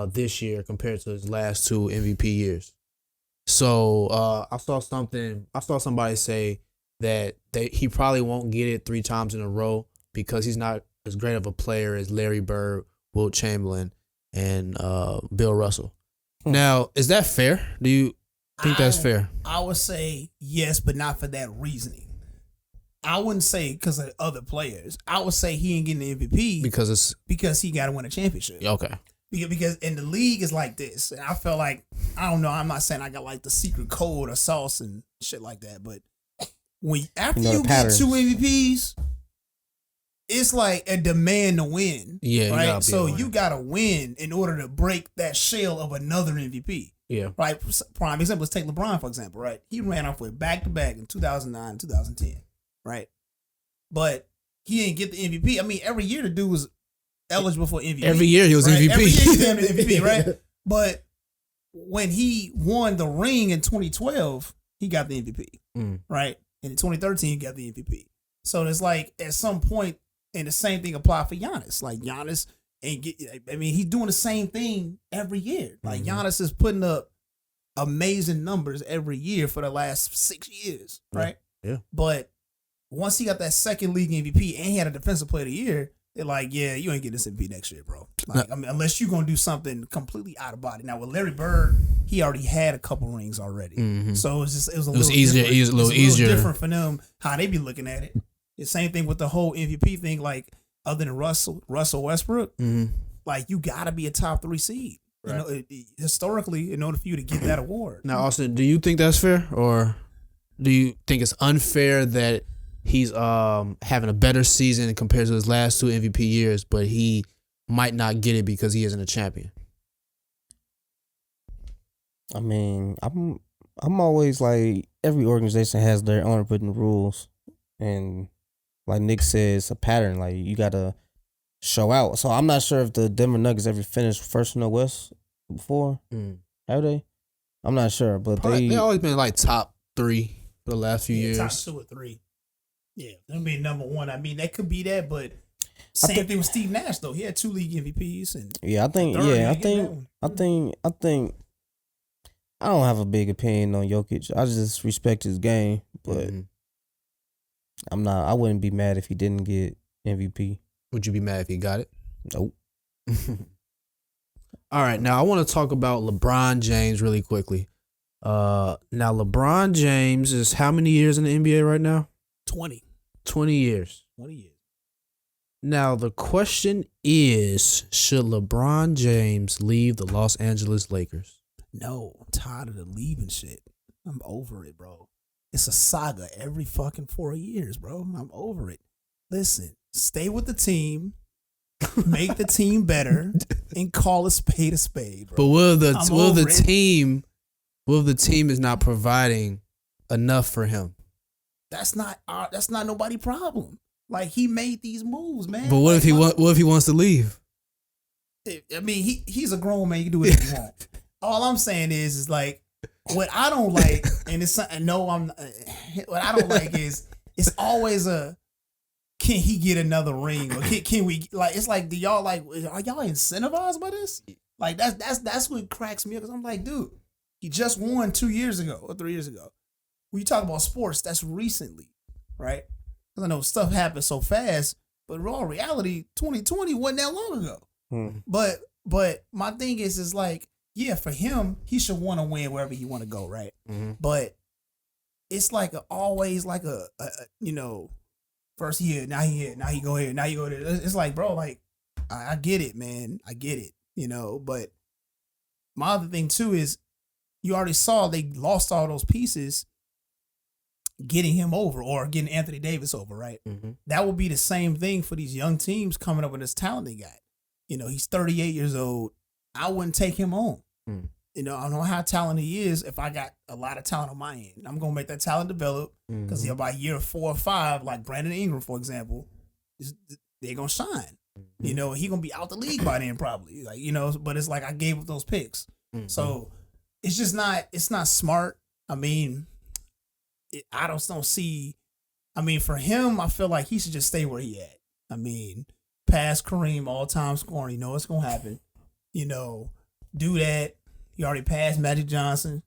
this year compared to his last two MVP years. So I saw somebody say that he probably won't get it 3 times in a row because he's not as great of a player as Larry Bird, Wilt Chamberlain, and Bill Russell. Now, is that fair? Do you think that's fair? I would say yes, but not for that reasoning. I wouldn't say because of other players. I would say he ain't getting the MVP because he got to win a championship. Okay. Because in the league is like this, and I felt like, I don't know, I'm not saying I got like the secret code or sauce and shit like that, but after you get 2 MVPs, it's like a demand to win. Yeah, right. So you gotta win in order to break that shell of another MVP. Yeah. Right. Prime example, let's take LeBron for example. Right. He ran off with back-to-back in 2009, 2010. Right. But he didn't get the MVP. I mean, every year the dude was eligible for MVP. Every year he was right? MVP. Every year he was MVP, right? But when he won the ring in 2012, he got the MVP. Right? And in 2013, he got the MVP. So it's like at some point, and the same thing applied for Giannis. Like Giannis and get. I mean, he's doing the same thing every year. Like Mhm. Giannis is putting up amazing numbers every year for the last 6 years, right? Yeah. But once he got that second league MVP and he had a defensive player of the year, they're like, yeah, you ain't getting this MVP next year, bro. Like, I mean, unless you're gonna do something completely out of body. Now with Larry Bird, he already had a couple rings already, Mhm. so it was a was little easier. different. It was a little It's easier. different for them how they be looking at it. The same thing with the whole MVP thing. Like other than Russell Westbrook, like you got to be a top 3 seed. Right. You know, historically, in order for you to get that award. Now, Austin, do you think that's fair, or do you think it's unfair that he's having a better season compared to his last 2 MVP years, but he might not get it because he isn't a champion? I mean, I'm always like, every organization has their own written rules, and like Nick says, a pattern. Like you gotta show out. So I'm not sure if the Denver Nuggets ever finished first in the West before. Have they? I'm not sure, but They always been like top 3 for the last few years. Top 2 or 3. Yeah, them being number 1. I mean, that could be that, but same thing with Steve Nash though. He had 2 league MVPs, and yeah, I think I don't have a big opinion on Jokic. I just respect his game, but I wouldn't be mad if he didn't get MVP. Would you be mad if he got it? Nope. All right, now I want to talk about LeBron James really quickly. Now LeBron James is how many years in the NBA right now? 20. 20 years. 20 years. Now the question is, should LeBron James leave the Los Angeles Lakers? No, I'm tired of the leaving shit. I'm over it, bro. It's a saga every fucking 4 years, bro. I'm over it. Listen, stay with the team, make the team better, and call a spade, bro. But will the team is not providing enough for him? That's not nobody's problem. Like, he made these moves, man. But what if he wants to leave? I mean, he's a grown man. He can do whatever he wants. All I'm saying is like, what I don't like, and it's something. No, what I don't like is it's always a, can he get another ring, or can we, like, it's like, do y'all like, are y'all incentivized by this? Like that's what cracks me up, because I'm like, dude, he just won 2 years ago or 3 years ago. When you talk about sports, that's recently, right? Because I know stuff happens so fast, but in all reality, 2020 wasn't that long ago. But my thing is like, yeah, for him, he should want to win wherever he want to go, right? But it's like always like a first he here, now he here, now he go here, now you go there. It's like, bro, like, I get it, man, I get it, But my other thing too is, you already saw they lost all those pieces getting him over, or getting Anthony Davis over, right? That will be the same thing for these young teams coming up with this talent they got. He's 38 years old. I wouldn't take him on. I don't know how talented he is. If I got a lot of talent on my end, I'm gonna make that talent develop, because by year 4 or 5, like Brandon Ingram, for example, they're gonna shine. He gonna be out the league by then probably. Like, but it's like, I gave up those picks, so it's just not. It's not smart. I mean, I just don't see. I mean, for him, I feel like he should just stay where he at. I mean, pass Kareem all-time scoring. It's gonna happen. Do that. He already passed Magic Johnson.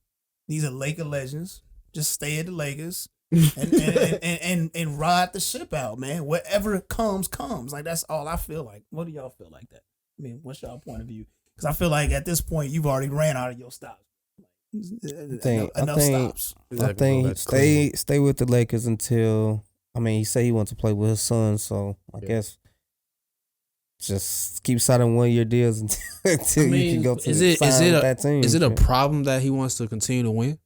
These are Laker legends. Just stay at the Lakers and ride the ship out, man. Whatever comes. Like, that's all I feel like. What do y'all feel like that? I mean, what's y'all point of view? Because I feel like at this point you've already ran out of your stops. Enough stops. I think stay with the Lakers until, I mean, he said he wants to play with his son, so I guess just keep signing 1-year deals until you can go to that team. Is it a problem that he wants to continue to win?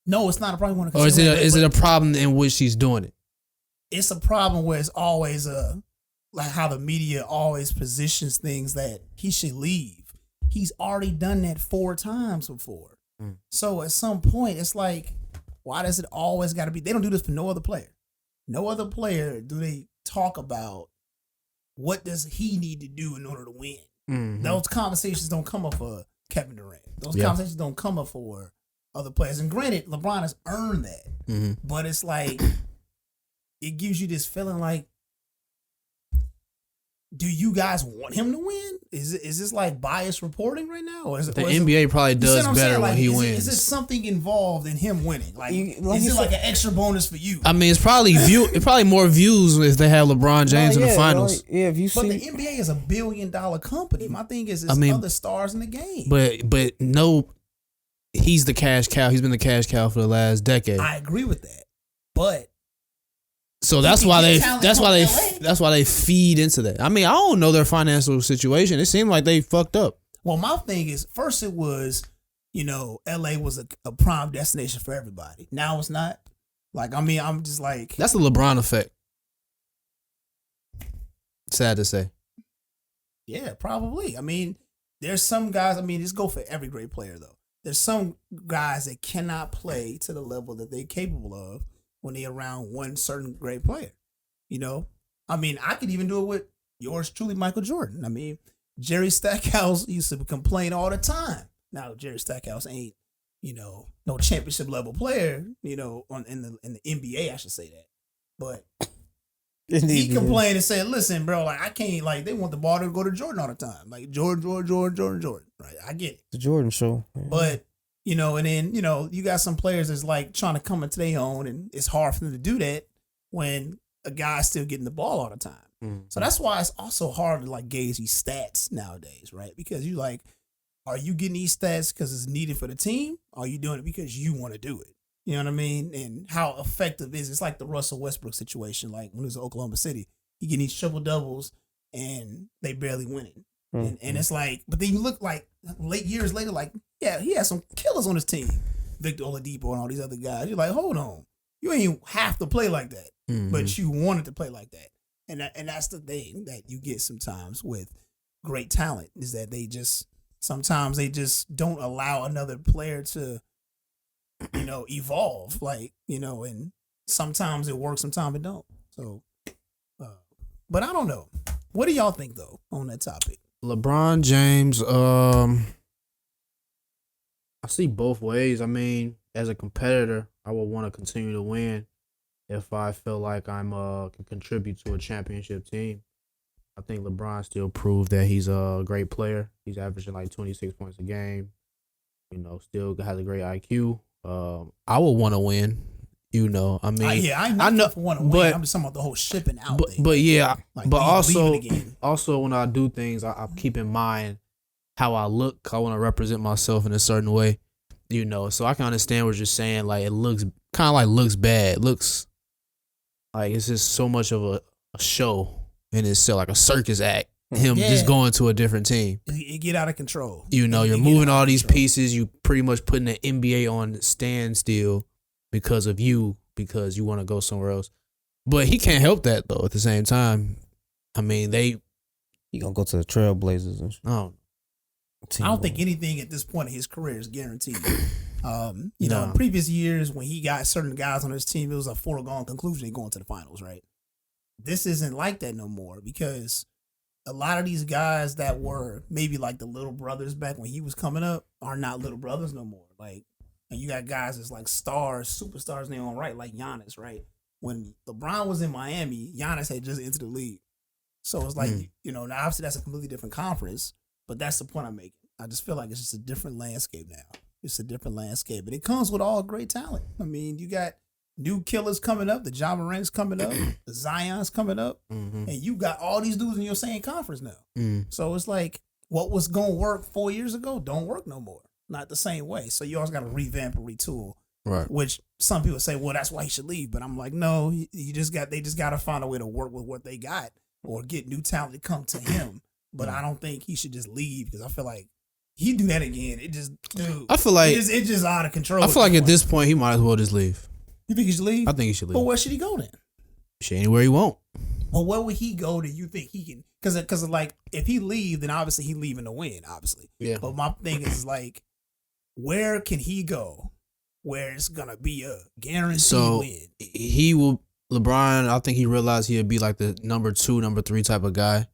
No, it's not a problem. Or is it a problem in which he's doing it? It's a problem where it's always like how the media always positions things that he should leave. He's already done that 4 times before. So at some point, it's like, why does it always got to be? They don't do this for no other player. No other player do they talk about what does he need to do in order to win. Those conversations don't come up for Kevin Durant. Those conversations don't come up for other players. And granted, LeBron has earned that. But it's like, it gives you this feeling like, do you guys want him to win? Is this like biased reporting right now? Or is it, The NBA probably does better when he wins. Is it something involved in him winning? Like, like is it like an extra bonus for you? I mean, it's probably more views if they have LeBron James in the finals. If you But see, the NBA is $1 billion company. My thing is, other stars in the game. But no, he's the cash cow. He's been the cash cow for the last decade. I agree with that, but so that's why they feed into that. I mean, I don't know their financial situation. It seemed like they fucked up. Well, my thing is, first it was, LA was a prime destination for everybody. Now it's not. Like, I mean, I'm just like, That's the LeBron effect. Sad to say. yeah, probably. I mean, there's some guys. I mean, this go for every great player though. There's some guys that cannot play to the level that they're capable of when they're around one certain great player. I mean, I could even do it with yours truly, Michael Jordan. I mean, Jerry Stackhouse used to complain all the time. Now, Jerry Stackhouse ain't, no championship level player, in the NBA, I should say that. But he complained and said, listen, bro, like, I can't, like, they want the ball to go to Jordan all the time. Like, Jordan. Right? I get it. The Jordan show. Yeah. But, and then, you got some players that's like trying to come into their own, and it's hard for them to do that when a guy's still getting the ball all the time. Mm-hmm. So that's why it's also hard to like gauge these stats nowadays, right? Because you like, are you getting these stats because it's needed for the team? Or are you doing it because you want to do it? You know what I mean? And how effective is it? It's like the Russell Westbrook situation, like when he was in Oklahoma City. He getting these triple doubles and they barely winning. Mm-hmm. And it's like, but then you look like years later, like, yeah, he had some killers on his team. Victor Oladipo and all these other guys. You're like, hold on. You ain't have to play like that. Mm-hmm. But you wanted to play like that. And that's the thing that you get sometimes with great talent is that sometimes they just don't allow another player to, evolve. Like, and sometimes it works, sometimes it don't. So, but I don't know. What do y'all think though on that topic? LeBron James, I see both ways. I mean, as a competitor, I would want to continue to win if I feel like I'm can contribute to a championship team. I think LeBron still proved that he's a great player. He's averaging like 26 points a game. Still has a great IQ. I would want to win. I mean, I know for want to win. I'm just talking about the whole shipping out thing. But yeah, like but also when I do things, I keep in mind how I look. I want to represent myself in a certain way. So I can understand what you're saying. Like, it looks kind of like looks bad. Looks like it's just so much of a show in itself, like a circus act. Him just going to a different team. It get out of control. You're moving all these pieces. You pretty much putting the NBA on standstill because of you, because you want to go somewhere else. But he can't help that though. At the same time, I mean, he gonna go to the Trailblazers and shit. I don't think anything at this point in his career is guaranteed. In previous years when he got certain guys on his team, it was a foregone conclusion he going to the finals, right? This isn't like that no more because a lot of these guys that were maybe like the little brothers back when he was coming up are not little brothers no more. Like, and you got guys that's like stars, superstars in their own right, like Giannis, right? When LeBron was in Miami, Giannis had just entered the league. So it's like, now obviously that's a completely different conference, but that's the point I'm making. I just feel like it's just a different landscape now. It's a different landscape. And it comes with all great talent. I mean, you got new killers coming up, the Ja Morant's coming up, the Zion's coming up, and you got all these dudes in your same conference now. So it's like, what was going to work 4 years ago don't work no more. Not the same way. So you always got to revamp and retool. Right. Which some people say, well, that's why he should leave. But I'm like, no, they just got to find a way to work with what they got or get new talent to come to him. But I don't think he should just leave because I feel like he do that again. It just, dude. I feel like it's just out of control. I feel like at this point he might as well just leave. You think he should leave? I think he should leave. But where should he go then? Anywhere he want. Well, where would he go? Do you think he can? Because like if he leave, then obviously he leaving to win. Obviously, yeah. But my thing is like, where can he go? Where it's gonna be a guaranteed win? He will. LeBron, I think he realized he'd be like the number 2, number 3 type of guy.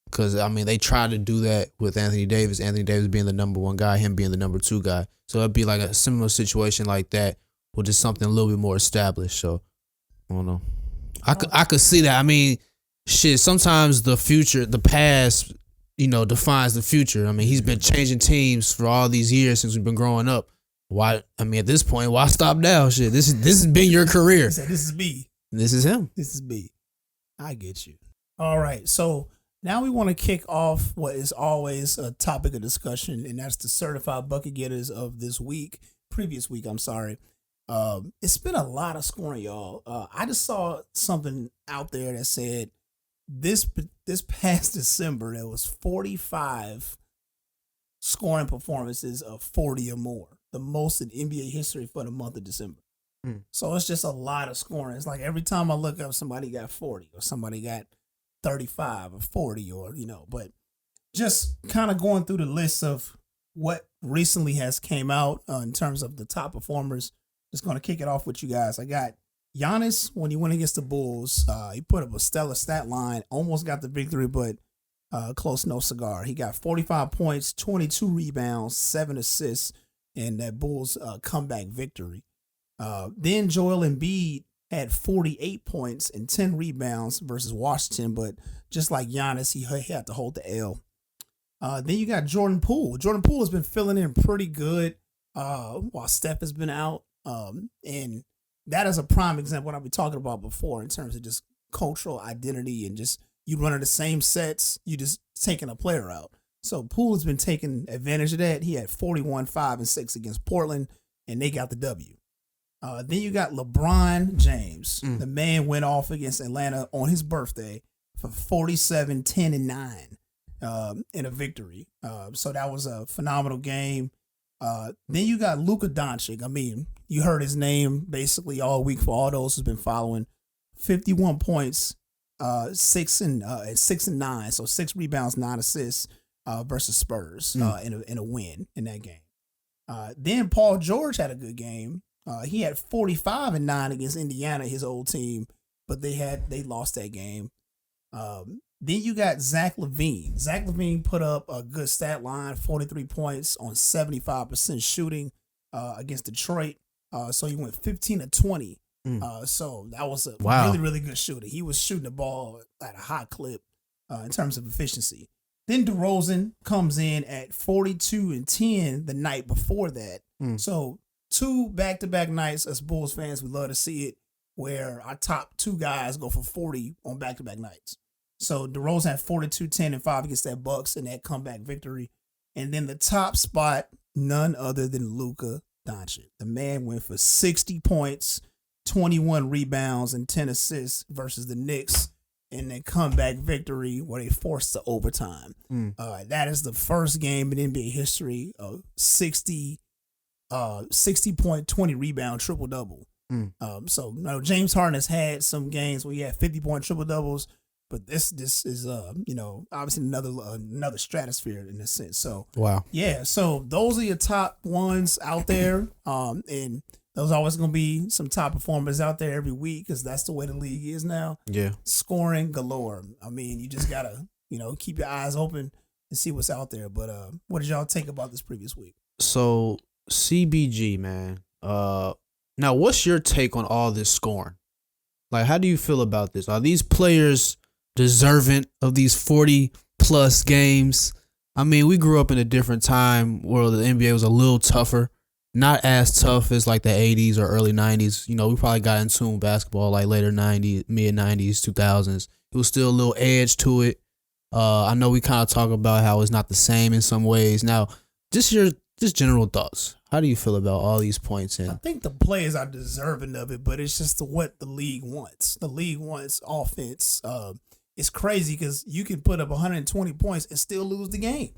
Because I mean, they tried to do that with Anthony Davis. Anthony Davis being the number 1 guy, him being the number 2 guy. So it'd be like a similar situation like that, with just something a little bit more established. So I don't know. I could see that. I mean, shit, sometimes the past, defines the future. I mean, he's been changing teams for all these years since we've been growing up. Why? I mean, at this point, why stop now? Shit, this has been your career. He said, "This is me. This is him. This is me." I get you. All right, so now we want to kick off what is always a topic of discussion, and that's the certified bucket getters of previous week. I'm sorry. It's been a lot of scoring, y'all. I just saw something out there that said this past December there was 45 scoring performances of 40 or more, the most in NBA history for the month of December. So it's just a lot of scoring. It's like every time I look up, somebody got 40 or somebody got 35 or 40 or, but just kind of going through the list of what recently has came out in terms of the top performers. Just going to kick it off with you guys. I got Giannis when he went against the Bulls. He put up a stellar stat line, almost got the victory, but close no cigar. He got 45 points, 22 rebounds, 7 assists, and that Bulls comeback victory. Then Joel Embiid had 48 points and 10 rebounds versus Washington, but just like Giannis, he had to hold the L. Then you got Jordan Poole. Jordan Poole has been filling in pretty good while Steph has been out. And that is a prime example of what I've been talking about before in terms of just cultural identity and just you running the same sets, you just taking a player out. So Poole has been taking advantage of that. He had 41, 5, and 6 against Portland, and they got the W. Then you got LeBron James. The man went off against Atlanta on his birthday for 47, 10, and 9 in a victory. So that was a phenomenal game. Then you got Luka Doncic. I mean, you heard his name basically all week for all those who's been following. 51 points, 6 and 9, so 6 rebounds, 9 assists versus Spurs in a win in that game. Then Paul George had a good game. He had 45 and 9 against Indiana, his old team, but they lost that game. Then you got Zach LaVine. Zach LaVine put up a good stat line, 43 points on 75% shooting against Detroit. So he went 15 to 20. So that was a really, really good shooter. He was shooting the ball at a high clip in terms of efficiency. Then DeRozan comes in at 42 and 10 the night before that. So 2 back-to-back nights, as Bulls fans, we love to see it, where our top 2 guys go for 40 on back-to-back nights. So DeRozan had 42, 10, and 5 against that Bucks in that comeback victory. And then the top spot, none other than Luka Doncic. The man went for 60 points, 21 rebounds, and 10 assists versus the Knicks in that comeback victory where they forced the overtime. That is the first game in NBA history of 60 point, 20 rebound, triple-double. So James Harden has had some games where he had 50-point triple-doubles, but this is obviously another stratosphere in a sense. So yeah. So those are your top ones out there, and there's always going to be some top performers out there every week because that's the way the league is now. Yeah, scoring galore. I mean, you just gotta keep your eyes open and see what's out there. But what did y'all think about this previous week? So CBG, man. Now what's your take on all this scoring? Like, how do you feel about this? Are these players deserving of these 40 plus games? I mean, we grew up in a different time where the NBA was a little tougher, not as tough as like the 80s or early 90s. We probably got in tune with basketball like later 90s, mid 90s, 2000s. It was still a little edge to it. I know we kind of talk about how it's not the same in some ways. Now, just general thoughts. How do you feel about all these points? I think the players are deserving of it, but it's just what the league wants. The league wants offense. It's crazy because you can put up 120 points and still lose the game.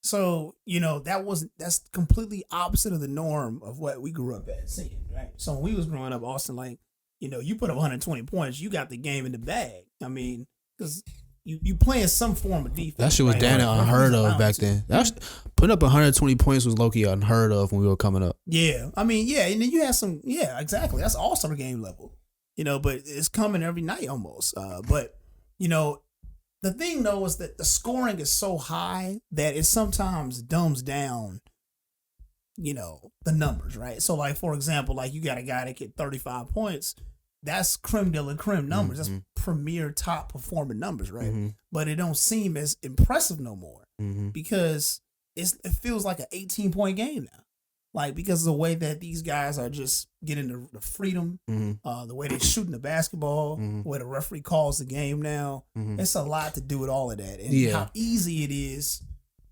So, that's completely opposite of the norm of what we grew up at seeing, right? So when we was growing up, Austin, you put up 120 points, you got the game in the bag. I mean, because you playing some form of defense. That shit was damn unheard of back then. Putting up 120 points was low-key unheard of when we were coming up. Yeah. I mean, yeah, and then you had some, yeah, exactly. That's all-star game level, but it's coming every night almost. But the thing, though, is that the scoring is so high that it sometimes dumbs down, the numbers, right? So, for example, you got a guy that get 35 points. That's creme de la creme numbers. That's premier top performing numbers, right? Mm-hmm. But it don't seem as impressive no more Mm-hmm. because it feels like an 18-point game now. Like, because of the way that these guys are just getting the freedom, Mm-hmm. the way they're shooting the basketball, Mhm. the way the referee calls the game now. Mhm. It's a lot to do with all of that. And Yeah. how easy it is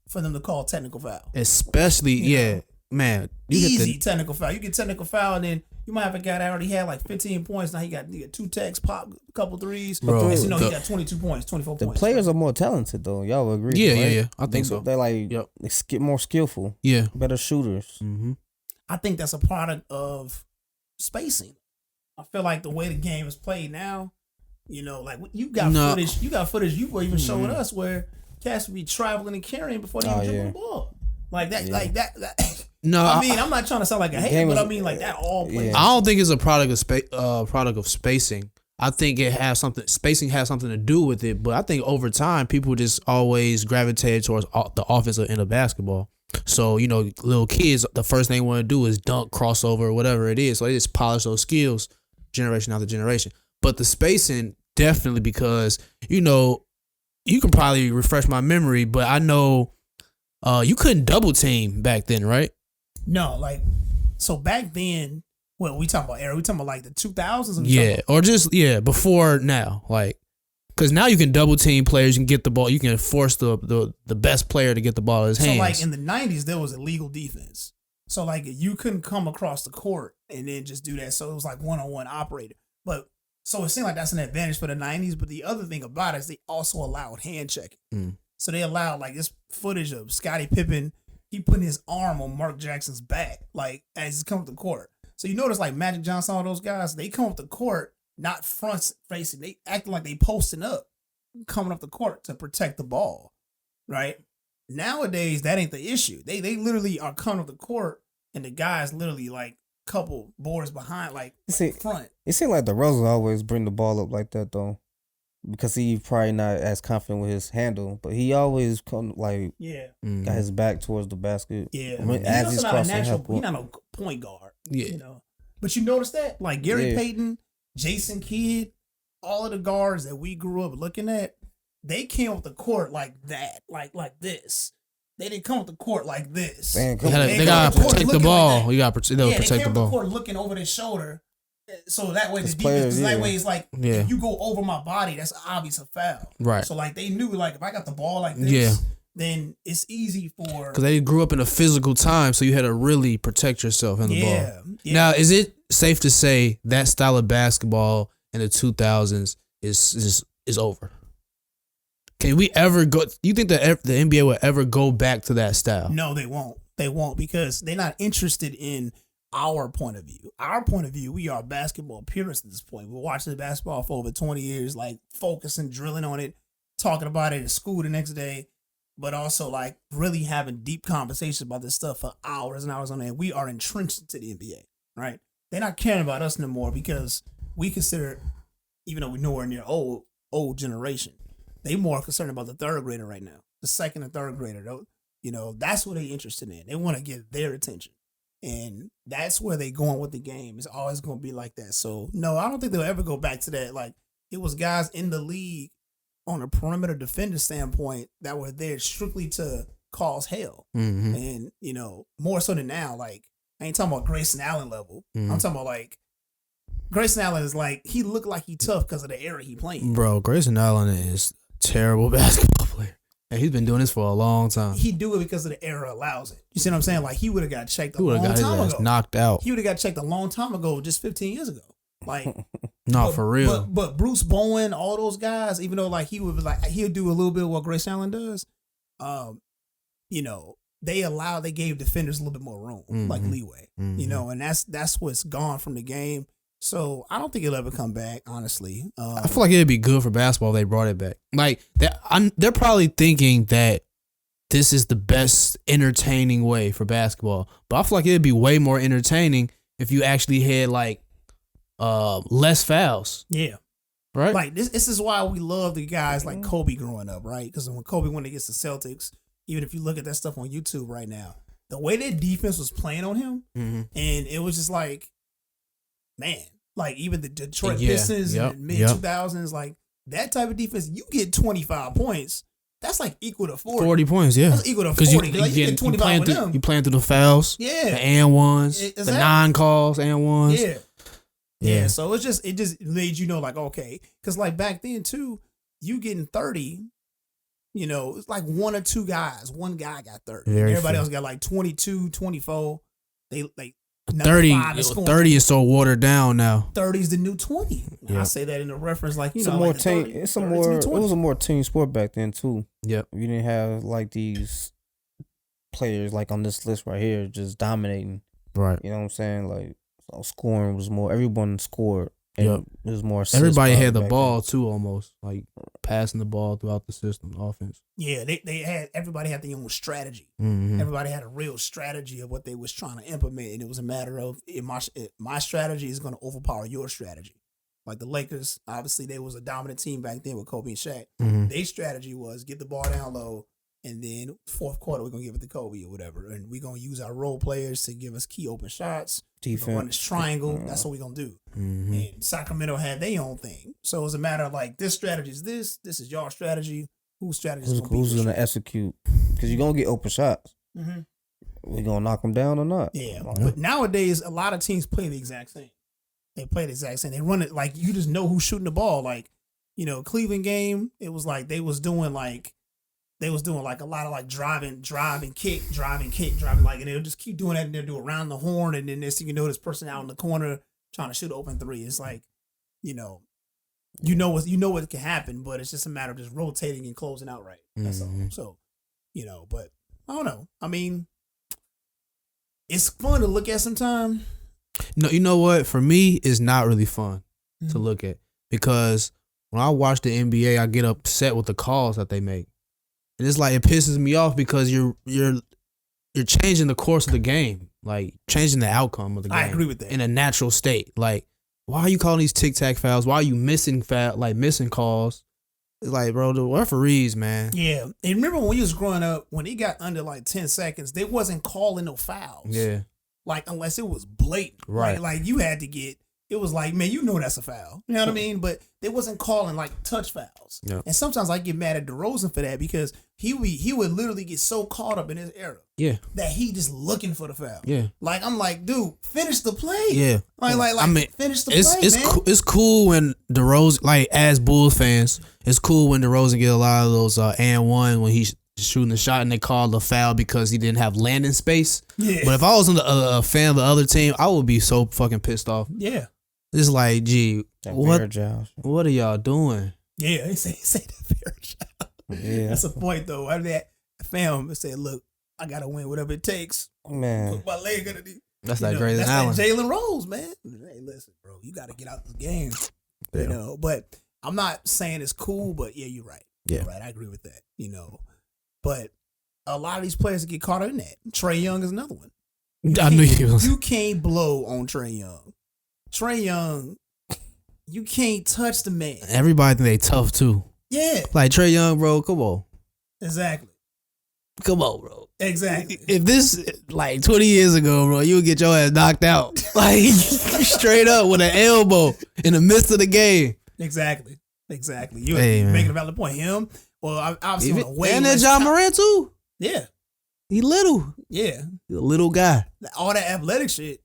for them to call technical foul. Especially, You know. man. Easy technical foul. You get technical foul, and then you might have a guy that already had like 15 points. Now he got 2 techs, pop, a couple threes. Bro, Next you know, he got 22 points, 24 The points. players are more talented though. Y'all agree? Yeah, right? yeah. I think so. They're like Yep. more skillful, Yeah. better shooters. Mm-hmm. I think that's a product of spacing. I feel like the way the game is played now, you know, like you got footage you were even showing us where cats would be traveling and carrying before they even dribble the ball. Like that, like that. No, I mean, I'm not trying to sound like a hater, but I mean, like that all plays. I don't think it's a product of spacing. I think spacing has something to do with it, but I think over time people just always gravitated towards the offensive end of basketball. So, you know, little kids, the first thing they want to do is dunk, crossover, whatever it is. So they just polish those skills generation after generation. But the spacing, definitely, because, you know, you can probably refresh my memory, but I know you couldn't double team back then, right? No, like, so back then, what we talking about era? We talking about like the 2000s? Yeah, or just, before now. Like, because now you can double team players, you can get the ball, you can force the best player to get the ball in his hands. So like in the 90s, there was illegal defense. So like you couldn't come across the court and then just do that. So it was like one-on-one operator. But so it seemed like that's an advantage for the 90s. But the other thing about it is they also allowed hand checking. So they allowed like this footage of Scottie Pippen, he putting his arm on Mark Jackson's back, like as he comes to the court. So you notice like Magic Johnson, all those guys, they come up the court, not front facing. They acting like they posting up, coming up the court to protect the ball, right? Nowadays, that ain't the issue. They literally are coming up the court, and the guys literally like couple boards behind, like front. It seems like the Russell always bring the ball up like that though, because he probably not as confident with his handle, but he always come like got his back towards the basket. Yeah, as he's crossing he's not no point guard. Yeah, you know. But you notice that, like Gary Payton, Jason Kidd, all of the guards that we grew up looking at, they came up the court like that, like this. They didn't come up the court like this. They gotta protect the ball. Like you gotta protect the ball. They came up the court looking over their shoulder, so that way the defense. That way it's like if you go over my body, that's obvious a foul. Right. So like they knew like if I got the ball like this, then it's easy for because they grew up in a physical time, so you had to really protect yourself in the ball. Yeah. Now, is it safe to say that style of basketball in the 2000s is over? Can we ever go? You think that the NBA will ever go back to that style? No, they won't. They won't because they're not interested in our point of view. Our point of view, we are basketball purists at this point. We're watching basketball for over 20 years, like focusing, drilling on it, talking about it at school the next day, but also like really having deep conversations about this stuff for hours and hours on end. We are entrenched into the NBA, right? They're not caring about us no more because we consider, even though we're nowhere near old generation, they more concerned about the third grader right now, the second and third grader. You know, that's what they're interested in. They want to get their attention. And that's where they going with the game. It's always going to be like that. So, no, I don't think they'll ever go back to that. Like, it was guys in the league on a perimeter defender standpoint that were there strictly to cause hell. Mm-hmm. And, you know, more so than now, like, I ain't talking about Grayson Allen level. Mm-hmm. I'm talking about, like, Grayson Allen is like, he looked like he tough because of the era he played. Bro, Grayson Allen is a terrible basketball player. And he's been doing this for a long time. He do it because of the era allows it. You see what I'm saying? Like, he would have got checked a long got his time ass ago. knocked out. He would have got checked a long time ago, just 15 years ago. Like, for real. But Bruce Bowen, all those guys, even though like he would like he'll do a little bit of what Grace Allen does, you know, they gave defenders a little bit more room, like leeway. You know, and that's what's gone from the game. So I don't think it'll ever come back, honestly. I feel like it'd be good for basketball if they brought it back. Like they're probably thinking that this is the best entertaining way for basketball, but I feel like it'd be way more entertaining if you actually had like less fouls. Yeah, right. Like this is why we love the guys like Kobe growing up, right? Because when Kobe went against the Celtics, even if you look at that stuff on YouTube right now, the way their defense was playing on him, and it was just like, man, like even the Detroit Pistons in the mid 2000s, like that type of defense, you get 25 points. That's like equal to 40. 40 points, yeah. That's equal to 40. You, Like, you get 25 with them. You playing through the fouls. Yeah. The and ones. Exactly. The non-calls and ones. Yeah. Yeah. So it just made you know, like, okay. Because, like, back then, too, you getting 30, you know, it's like one or two guys. One guy got 30. Everybody else got like 22, 24. They like 30 is so watered down now. 30 is the new 20. I say that in a reference, like, you it's know, a more like team. 30, It's a more. It was a more team sport back then too. Yep. You didn't have like these players like on this list right here just dominating. Right. You know what I'm saying? Like, so scoring was more. Everyone scored. And it was more. Everybody had the ball too, almost like passing the ball throughout the system, offense. Yeah, they had everybody had their own strategy. Mm-hmm. Everybody had a real strategy of what they was trying to implement, and it was a matter of my strategy is going to overpower your strategy. Like the Lakers, obviously they was a dominant team back then with Kobe and Shaq. Mm-hmm. Their strategy was get the ball down low, and then fourth quarter we're gonna give it to Kobe or whatever, and we're gonna use our role players to give us key open shots. Defense, run this triangle. That's what we're gonna do. Mm-hmm. And Sacramento had their own thing, so it was a matter of like this strategy is this is your strategy. Whose strategy is who's gonna execute? Because you're gonna get open shots. Mm-hmm. We gonna knock them down or not? Yeah, but nowadays a lot of teams play the exact same. They play the exact same. They run it like you just know who's shooting the ball. Like, you know, Cleveland game, it was like they was doing like a lot of like drive and kick, like, and they'll just keep doing that, and they'll do around the horn, and then this this person out in the corner trying to shoot an open three. It's like, you know what can happen, but it's just a matter of just rotating and closing out right. That's all. So, you know, but I don't know. I mean, it's fun to look at sometimes. No, you know what? For me, it's not really fun to look at, because when I watch the NBA, I get upset with the calls that they make, and it's like it pisses me off because you're changing the course of the game, like changing the outcome of the game. I agree with that. In a natural state. Like, why are you calling these tic tac fouls? Why are you missing calls? It's like, bro, the referees, man. Yeah, and remember when we was growing up, when it got under like 10 seconds, they wasn't calling no fouls. Yeah. Like, unless it was blatant. Right. Like you had to get, it was like, man, you know that's a foul. You know what I mean? But they wasn't calling like touch fouls. Yeah. And sometimes I get mad at DeRozan for that, because he would literally get so caught up in his era. Yeah. That he just looking for the foul. Yeah. Like, I'm like, dude, finish the play. Yeah. Like I mean, finish the play, man. It's cool when DeRozan, like, as Bulls fans, it's cool when DeRozan get a lot of those and one when he's shooting the shot and they call the foul because he didn't have landing space. Yeah. But if I was a fan of the other team, I would be so fucking pissed off. Yeah. It's like, gee, what are y'all doing? Yeah, they say that fair job. Yeah. That's a point, though. After that, fam said, look, I got to win whatever it takes. Man. Put my leg under the... That's like Grayson Allen. That's like Jalen Rose, man. Hey, listen, bro, you got to get out the game. Yeah. You know, but I'm not saying it's cool, but yeah, you're right. Yeah. You're right. I agree with that, you know. But a lot of these players get caught up in that. Trae Young is another one. I knew you was. You can't blow on Trae Young. Trae Young, you can't touch the man. Everybody think they tough too. Yeah. Like Trae Young, bro, come on. Exactly. Come on, bro. Exactly. If this, like 20 years ago, bro, you would get your ass knocked out. Like, straight up with an elbow in the midst of the game. Exactly. You're making a valid point. Him, well, obviously on a way and then John Morant too. Yeah. He little. Yeah. He's a little guy. All that athletic shit.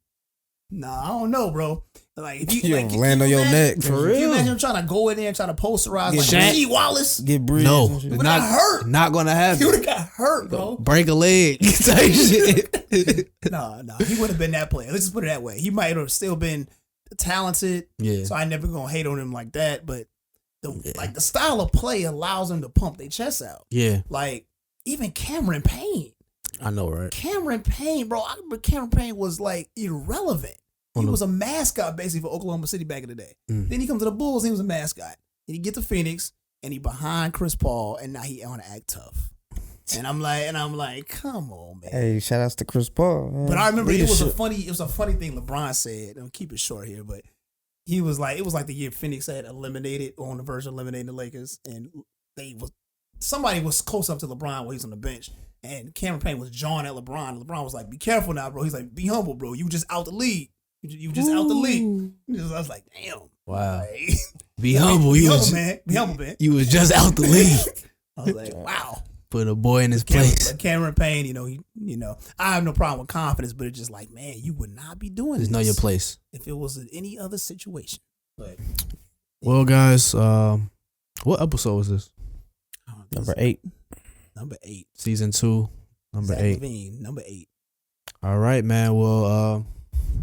Nah, I don't know, bro. Like, if you like, land on your neck for real. Can you imagine him trying to go in there and try to posterize like Rasheed Wallace? Get bruised. No, he would have got hurt. Not gonna happen. He would have got hurt, bro. Break a leg type shit. Nah. He would have been that player. Let's just put it that way. He might have still been talented. Yeah. So I never gonna hate on him like that. But the style of play allows him to pump their chests out. Yeah. Like even Cameron Payne. I know, right? Cameron Payne, bro. I remember Cameron Payne was like irrelevant. He was a mascot basically for Oklahoma City back in the day. Then he comes to the Bulls, he was a mascot. Then he get to Phoenix and he behind Chris Paul, and now he want to act tough. And I'm like, come on, man. Hey, shout outs to Chris Paul, man. But I remember it was a funny thing LeBron said. I'm keep it short here, but he was like, it was like the year Phoenix had eliminated, or on the verge of eliminating the Lakers, and somebody was close up to LeBron while he was on the bench. And Cameron Payne was jawing at LeBron. And LeBron was like, be careful now, bro. He's like, be humble, bro. You just out the league. You just out the league. I was like, damn. Wow. Like, Be humble. be humble, man. Be humble, man. You was just out the league. I was like, wow. Put a boy in his place. Cameron Payne, I have no problem with confidence, but it's just like, man, you would not be doing Just this know your place. if it was in any other situation. But Well, guys, what episode was this? Number 8. Number 8. Season 2, number Zach 8. Levine, number 8. All right, man. Well,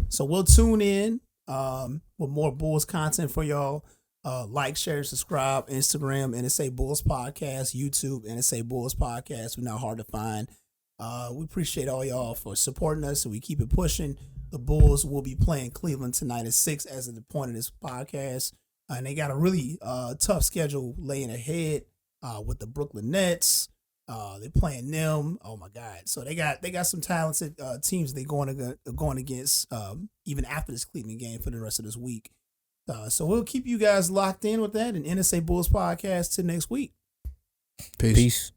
So we'll tune in with more Bulls content for y'all. Like, share, subscribe, Instagram, NSA Bulls Podcast, YouTube, NSA Bulls Podcast. We're not hard to find. We appreciate all y'all for supporting us, and we keep it pushing. The Bulls will be playing Cleveland tonight at 6 as of the point of this podcast. And they got a really tough schedule laying ahead with the Brooklyn Nets. They're playing them. Oh my God! So they got some talented teams they're going against even after this Cleveland game for the rest of this week. So we'll keep you guys locked in with that and NSA Bulls Podcast till next week. peace.